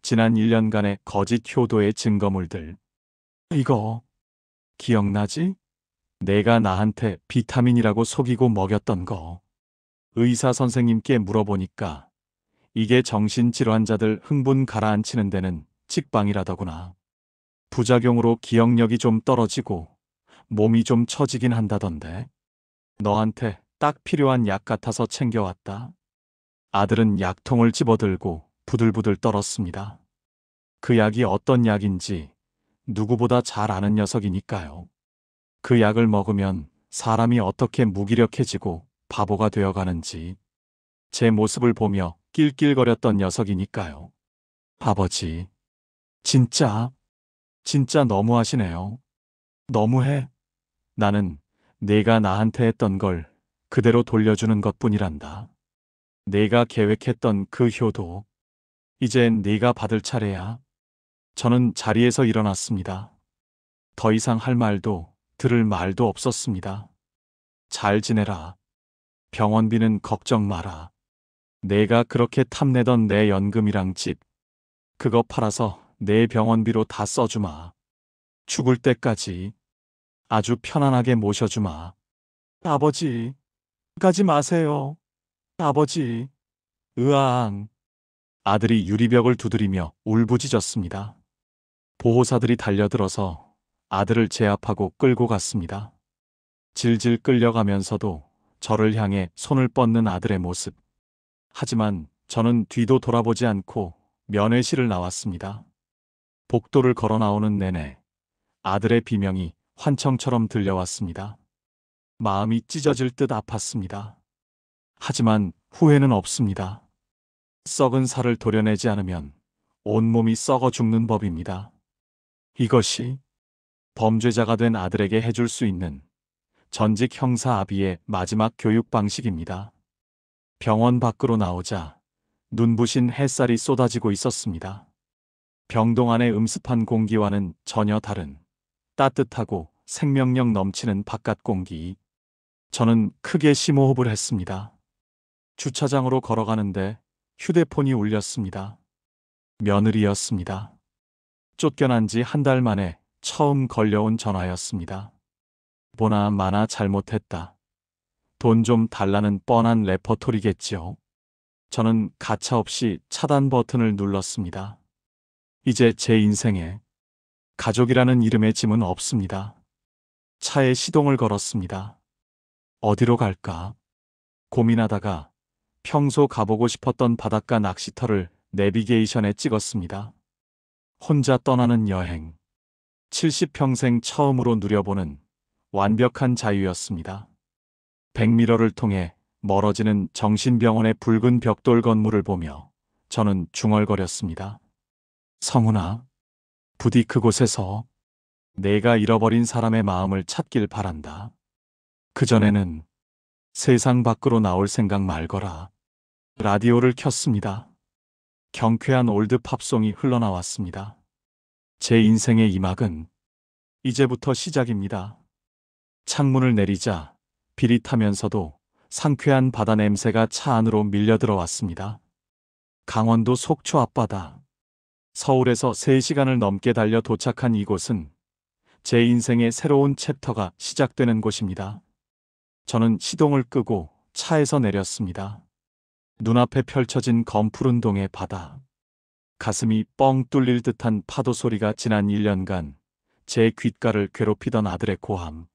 지난 1년간의 거짓 효도의 증거물들. 이거 기억나지? 내가 나한테 비타민이라고 속이고 먹였던 거. 의사 선생님께 물어보니까 이게 정신질환자들 흥분 가라앉히는 데는 직방이라더구나. 부작용으로 기억력이 좀 떨어지고 몸이 좀 처지긴 한다던데. 너한테 딱 필요한 약 같아서 챙겨왔다. 아들은 약통을 집어들고 부들부들 떨었습니다. 그 약이 어떤 약인지 누구보다 잘 아는 녀석이니까요. 그 약을 먹으면 사람이 어떻게 무기력해지고 바보가 되어가는지 제 모습을 보며 낄낄거렸던 녀석이니까요. 아버지, 진짜 너무하시네요. 너무해. 나는 내가 나한테 했던 걸 그대로 돌려주는 것뿐이란다. 내가 계획했던 그 효도 이젠 네가 받을 차례야. 저는 자리에서 일어났습니다. 더 이상 할 말도 들을 말도 없었습니다. 잘 지내라. 병원비는 걱정 마라. 내가 그렇게 탐내던 내 연금이랑 집, 그거 팔아서 내 병원비로 다 써주마. 죽을 때까지 아주 편안하게 모셔주마. 아버지, 가지 마세요. 아버지, 으앙. 아들이 유리벽을 두드리며 울부짖었습니다. 보호사들이 달려들어서 아들을 제압하고 끌고 갔습니다. 질질 끌려가면서도 저를 향해 손을 뻗는 아들의 모습. 하지만 저는 뒤도 돌아보지 않고 면회실을 나왔습니다. 복도를 걸어 나오는 내내 아들의 비명이 환청처럼 들려왔습니다. 마음이 찢어질 듯 아팠습니다. 하지만 후회는 없습니다. 썩은 살을 도려내지 않으면 온몸이 썩어 죽는 법입니다. 이것이 범죄자가 된 아들에게 해줄 수 있는 전직 형사 아비의 마지막 교육 방식입니다. 병원 밖으로 나오자 눈부신 햇살이 쏟아지고 있었습니다. 병동 안의 음습한 공기와는 전혀 다른 따뜻하고 생명력 넘치는 바깥 공기. 저는 크게 심호흡을 했습니다. 주차장으로 걸어가는데 휴대폰이 울렸습니다. 며느리였습니다. 쫓겨난 지 한 달 만에 처음 걸려온 전화였습니다. 보나 마나 잘못했다. 돈 좀 달라는 뻔한 레퍼토리겠지요. 저는 가차없이 차단 버튼을 눌렀습니다. 이제 제 인생에 가족이라는 이름의 짐은 없습니다. 차에 시동을 걸었습니다. 어디로 갈까? 고민하다가 평소 가보고 싶었던 바닷가 낚시터를 내비게이션에 찍었습니다. 혼자 떠나는 여행. 70평생 처음으로 누려보는 완벽한 자유였습니다. 백미러를 통해 멀어지는 정신병원의 붉은 벽돌 건물을 보며 저는 중얼거렸습니다. 성훈아, 부디 그곳에서 내가 잃어버린 사람의 마음을 찾길 바란다. 그전에는 세상 밖으로 나올 생각 말거라. 라디오를 켰습니다. 경쾌한 올드 팝송이 흘러나왔습니다. 제 인생의 2막은 이제부터 시작입니다. 창문을 내리자 비릿하면서도 상쾌한 바다 냄새가 차 안으로 밀려 들어왔습니다. 강원도 속초 앞바다. 서울에서 3시간을 넘게 달려 도착한 이곳은 제 인생의 새로운 챕터가 시작되는 곳입니다. 저는 시동을 끄고 차에서 내렸습니다. 눈앞에 펼쳐진 검푸른 동의 바다. 가슴이 뻥 뚫릴 듯한 파도 소리가 지난 1년간 제 귓가를 괴롭히던 아들의 고함.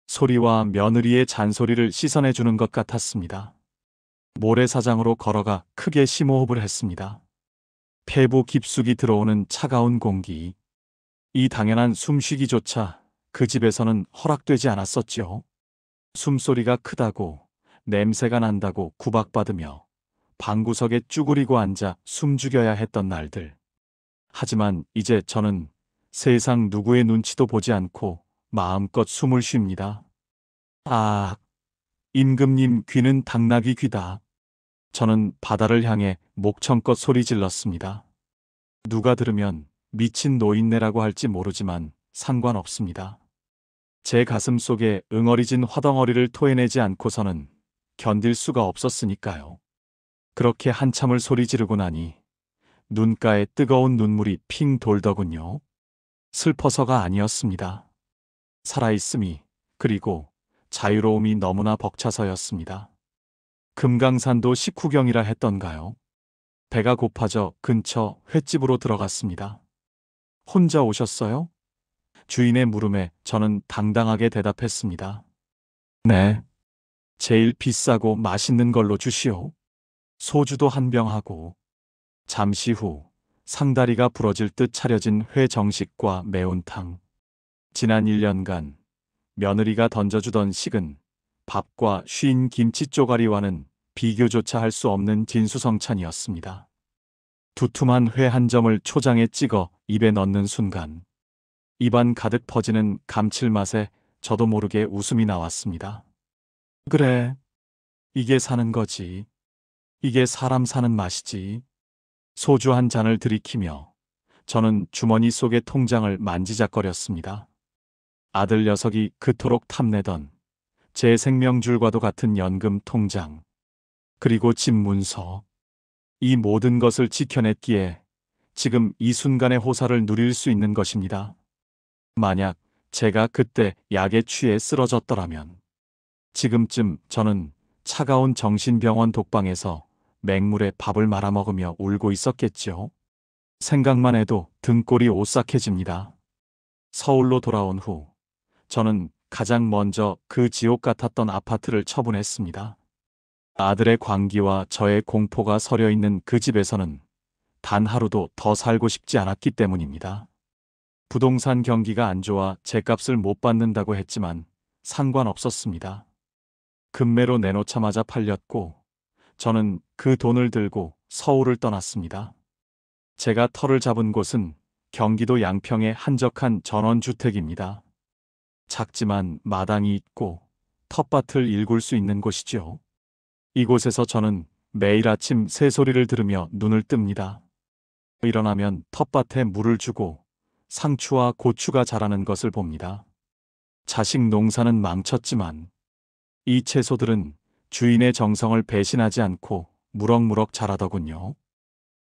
소리와 며느리의 잔소리를 씻어내주는 것 같았습니다. 모래사장으로 걸어가 크게 심호흡을 했습니다. 폐부 깊숙이 들어오는 차가운 공기. 이 당연한 숨쉬기조차 그 집에서는 허락되지 않았었지요. 숨소리가 크다고, 냄새가 난다고 구박받으며 방구석에 쭈그리고 앉아 숨죽여야 했던 날들. 하지만 이제 저는 세상 누구의 눈치도 보지 않고 마음껏 숨을 쉽니다. 아, 임금님 귀는 당나귀 귀다. 저는 바다를 향해 목청껏 소리 질렀습니다. 누가 들으면 미친 노인네라고 할지 모르지만 상관없습니다. 제 가슴 속에 응어리진 화덩어리를 토해내지 않고서는 견딜 수가 없었으니까요. 그렇게 한참을 소리 지르고 나니 눈가에 뜨거운 눈물이 핑 돌더군요. 슬퍼서가 아니었습니다. 살아있음이, 그리고 자유로움이 너무나 벅차서였습니다. 금강산도 식후경이라 했던가요? 배가 고파져 근처 횟집으로 들어갔습니다. 혼자 오셨어요? 주인의 물음에 저는 당당하게 대답했습니다. 네. 제일 비싸고 맛있는 걸로 주시오. 소주도 한 병 하고. 잠시 후 상다리가 부러질 듯 차려진 회 정식과 매운탕. 지난 1년간 며느리가 던져주던 식은 밥과 쉰 김치 쪼가리와는 비교조차 할 수 없는 진수성찬이었습니다. 두툼한 회 한 점을 초장에 찍어 입에 넣는 순간 입안 가득 퍼지는 감칠맛에 저도 모르게 웃음이 나왔습니다. 그래, 이게 사는 거지. 이게 사람 사는 맛이지. 소주 한 잔을 들이키며 저는 주머니 속의 통장을 만지작거렸습니다. 아들 녀석이 그토록 탐내던 제 생명줄과도 같은 연금 통장, 그리고 집 문서, 이 모든 것을 지켜냈기에 지금 이 순간의 호사를 누릴 수 있는 것입니다. 만약 제가 그때 약에 취해 쓰러졌더라면 지금쯤 저는 차가운 정신병원 독방에서 맹물에 밥을 말아먹으며 울고 있었겠죠. 생각만 해도 등골이 오싹해집니다. 서울로 돌아온 후 저는 가장 먼저 그 지옥 같았던 아파트를 처분했습니다. 아들의 광기와 저의 공포가 서려 있는 그 집에서는 단 하루도 더 살고 싶지 않았기 때문입니다. 부동산 경기가 안 좋아 제값을 못 받는다고 했지만 상관없었습니다. 급매로 내놓자마자 팔렸고 저는 그 돈을 들고 서울을 떠났습니다. 제가 터를 잡은 곳은 경기도 양평의 한적한 전원주택입니다. 작지만 마당이 있고 텃밭을 일굴 수 있는 곳이죠. 이곳에서 저는 매일 아침 새소리를 들으며 눈을 뜹니다. 일어나면 텃밭에 물을 주고 상추와 고추가 자라는 것을 봅니다. 자식 농사는 망쳤지만 이 채소들은 주인의 정성을 배신하지 않고 무럭무럭 자라더군요.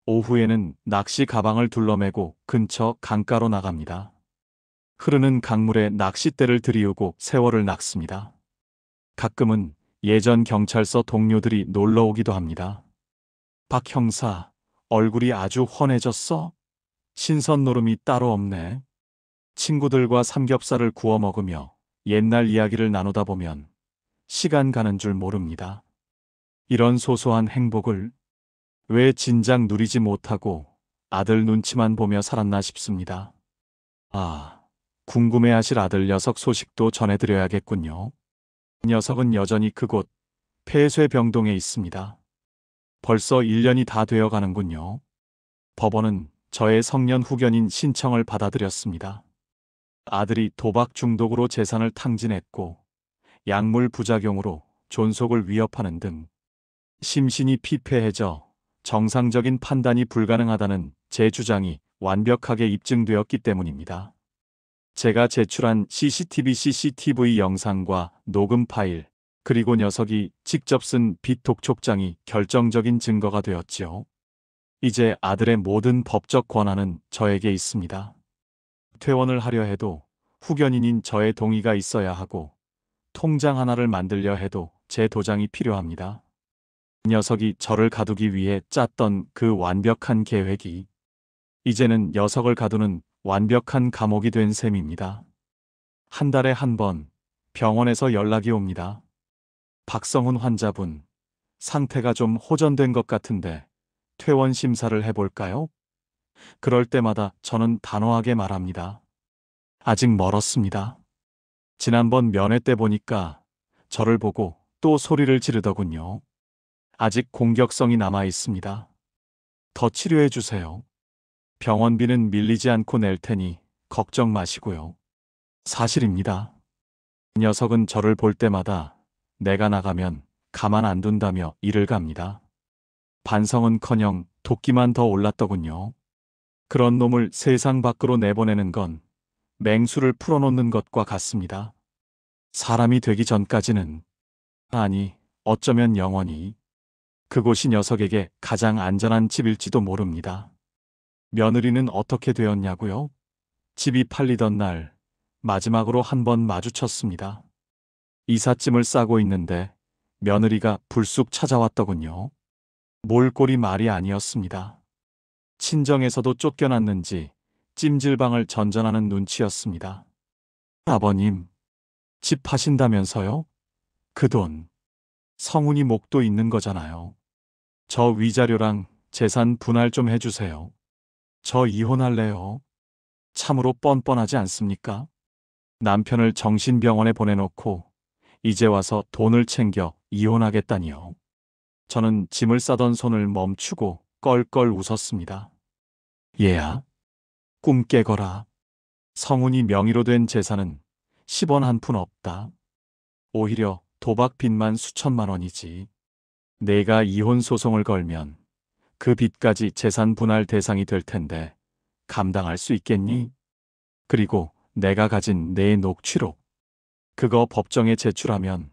오후에는 낚시 가방을 둘러매고 근처 강가로 나갑니다. 흐르는 강물에 낚싯대를 들이우고 새월을 낚습니다. 가끔은 예전 경찰서 동료들이 놀러 오기도 합니다. 박 형사, 얼굴이 아주 훤해졌어? 신선 노름이 따로 없네. 친구들과 삼겹살을 구워 먹으며 옛날 이야기를 나누다 보면 시간 가는 줄 모릅니다. 이런 소소한 행복을 왜 진작 누리지 못하고 아들 눈치만 보며 살았나 싶습니다. 아, 궁금해하실 아들 녀석 소식도 전해드려야겠군요. 녀석은 여전히 그곳 폐쇄병동에 있습니다. 벌써 1년이 다 되어 가는군요. 법원은 저의 성년 후견인 신청을 받아들였습니다. 아들이 도박 중독으로 재산을 탕진했고 약물 부작용으로 존속을 위협하는 등 심신이 피폐해져 정상적인 판단이 불가능하다는 제 주장이 완벽하게 입증되었기 때문입니다. 제가 제출한 CCTV 영상과 녹음 파일, 그리고 녀석이 직접 쓴 빚 독촉장이 결정적인 증거가 되었지요. 이제 아들의 모든 법적 권한은 저에게 있습니다. 퇴원을 하려 해도 후견인인 저의 동의가 있어야 하고 통장 하나를 만들려 해도 제 도장이 필요합니다. 녀석이 저를 가두기 위해 짰던 그 완벽한 계획이 이제는 녀석을 가두는 완벽한 감옥이 된 셈입니다. 한 달에 한 번 병원에서 연락이 옵니다. 박성훈 환자분, 상태가 좀 호전된 것 같은데 퇴원 심사를 해볼까요? 그럴 때마다 저는 단호하게 말합니다. 아직 멀었습니다. 지난번 면회 때 보니까 저를 보고 또 소리를 지르더군요. 아직 공격성이 남아 있습니다. 더 치료해 주세요. 병원비는 밀리지 않고 낼 테니 걱정 마시고요. 사실입니다. 녀석은 저를 볼 때마다 내가 나가면 가만 안 둔다며 이를 갑니다. 반성은커녕 도끼만 더 올랐더군요. 그런 놈을 세상 밖으로 내보내는 건 맹수를 풀어놓는 것과 같습니다. 사람이 되기 전까지는, 아니, 어쩌면 영원히 그곳이 녀석에게 가장 안전한 집일지도 모릅니다. 며느리는 어떻게 되었냐고요? 집이 팔리던 날 마지막으로 한 번 마주쳤습니다. 이삿짐을 싸고 있는데 며느리가 불쑥 찾아왔더군요. 몰골이 말이 아니었습니다. 친정에서도 쫓겨났는지 찜질방을 전전하는 눈치였습니다. 아버님, 집 파신다면서요? 그 돈, 성훈이 목도 있는 거잖아요. 저 위자료랑 재산 분할 좀 해주세요. 저 이혼할래요. 참으로 뻔뻔하지 않습니까? 남편을 정신병원에 보내놓고 이제 와서 돈을 챙겨 이혼하겠다니요. 저는 짐을 싸던 손을 멈추고 껄껄 웃었습니다. 얘야, 꿈 깨거라. 성훈이 명의로 된 재산은 10원 한 푼 없다. 오히려 도박 빚만 수천만 원이지. 내가 이혼 소송을 걸면 그 빚까지 재산 분할 대상이 될 텐데 감당할 수 있겠니? 그리고 내가 가진 내 녹취록, 그거 법정에 제출하면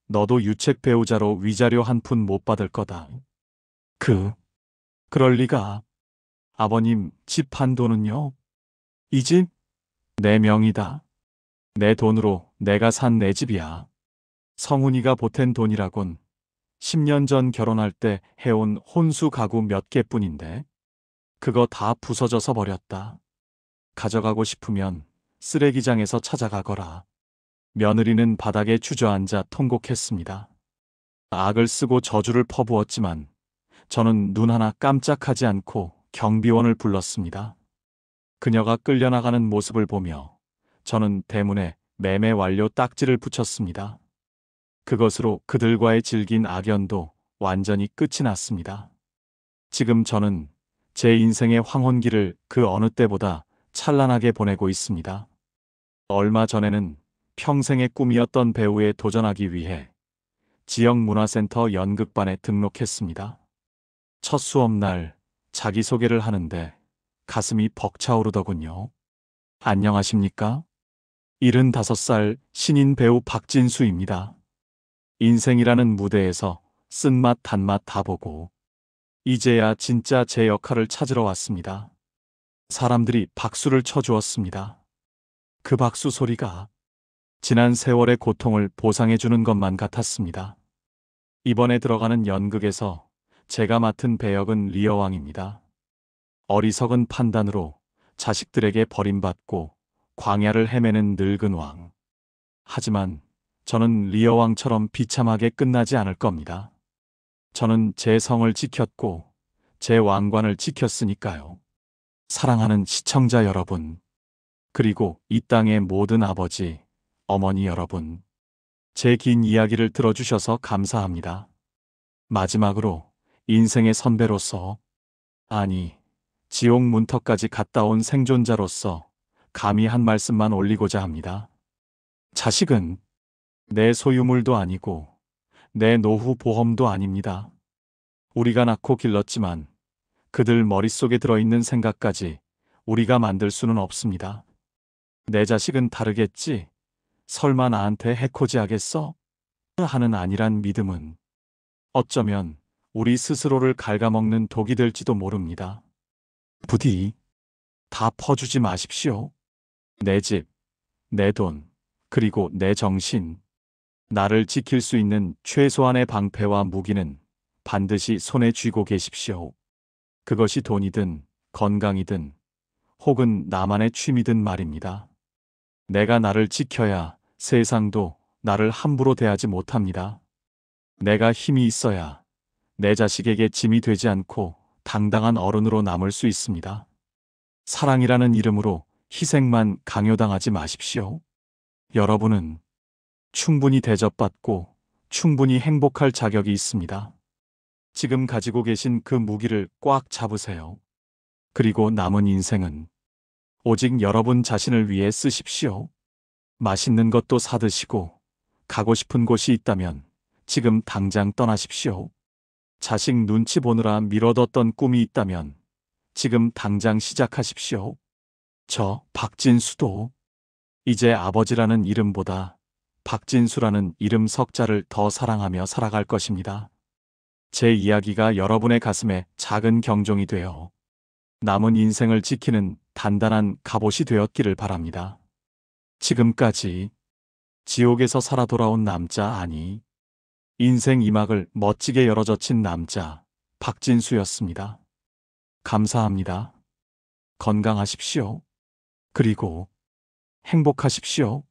너도 유책 배우자로 위자료 한 푼 못 받을 거다. 그럴 리가. 아버님, 집 한 돈은요? 이 집? 내 명이다. 내 돈으로 내가 산 내 집이야. 성훈이가 보탠 돈이라곤 10년 전 결혼할 때 해온 혼수 가구 몇 개뿐인데 그거 다 부서져서 버렸다. 가져가고 싶으면 쓰레기장에서 찾아가거라. 며느리는 바닥에 주저앉아 통곡했습니다. 악을 쓰고 저주를 퍼부었지만 저는 눈 하나 깜짝하지 않고 경비원을 불렀습니다. 그녀가 끌려나가는 모습을 보며 저는 대문에 매매 완료 딱지를 붙였습니다. 그것으로 그들과의 질긴 악연도 완전히 끝이 났습니다. 지금 저는 제 인생의 황혼기를 그 어느 때보다 찬란하게 보내고 있습니다. 얼마 전에는 평생의 꿈이었던 배우에 도전하기 위해 지역문화센터 연극반에 등록했습니다. 첫 수업날 자기소개를 하는데 가슴이 벅차오르더군요. 안녕하십니까? 75살 신인 배우 박진수입니다. 인생이라는 무대에서 쓴맛 단맛 다 보고 이제야 진짜 제 역할을 찾으러 왔습니다. 사람들이 박수를 쳐주었습니다. 그 박수 소리가 지난 세월의 고통을 보상해주는 것만 같았습니다. 이번에 들어가는 연극에서 제가 맡은 배역은 리어왕입니다. 어리석은 판단으로 자식들에게 버림받고 광야를 헤매는 늙은 왕. 하지만 저는 리어왕처럼 비참하게 끝나지 않을 겁니다. 저는 제 성을 지켰고 제 왕관을 지켰으니까요. 사랑하는 시청자 여러분, 그리고 이 땅의 모든 아버지, 어머니 여러분, 제 긴 이야기를 들어주셔서 감사합니다. 마지막으로 인생의 선배로서, 아니, 지옥 문턱까지 갔다 온 생존자로서 감히 한 말씀만 올리고자 합니다. 자식은 내 소유물도 아니고 내 노후 보험도 아닙니다. 우리가 낳고 길렀지만 그들 머릿속에 들어있는 생각까지 우리가 만들 수는 없습니다. 내 자식은 다르겠지? 설마 나한테 해코지 하겠어? 하는 아니란 믿음은 어쩌면 우리 스스로를 갉아먹는 독이 될지도 모릅니다. 부디 다 퍼주지 마십시오. 내 집, 내 돈, 그리고 내 정신, 나를 지킬 수 있는 최소한의 방패와 무기는 반드시 손에 쥐고 계십시오. 그것이 돈이든 건강이든 혹은 나만의 취미든 말입니다. 내가 나를 지켜야 세상도 나를 함부로 대하지 못합니다. 내가 힘이 있어야 내 자식에게 짐이 되지 않고 당당한 어른으로 남을 수 있습니다. 사랑이라는 이름으로 희생만 강요당하지 마십시오. 여러분은 충분히 대접받고 충분히 행복할 자격이 있습니다. 지금 가지고 계신 그 무기를 꽉 잡으세요. 그리고 남은 인생은 오직 여러분 자신을 위해 쓰십시오. 맛있는 것도 사드시고 가고 싶은 곳이 있다면 지금 당장 떠나십시오. 자식 눈치 보느라 미뤄뒀던 꿈이 있다면 지금 당장 시작하십시오. 저 박진수도 이제 아버지라는 이름보다 박진수라는 이름 석자를 더 사랑하며 살아갈 것입니다. 제 이야기가 여러분의 가슴에 작은 경종이 되어 남은 인생을 지키는 단단한 갑옷이 되었기를 바랍니다. 지금까지 지옥에서 살아 돌아온 남자 아니 인생 2막을 멋지게 열어젖힌 남자, 박진수였습니다. 감사합니다. 건강하십시오. 그리고 행복하십시오.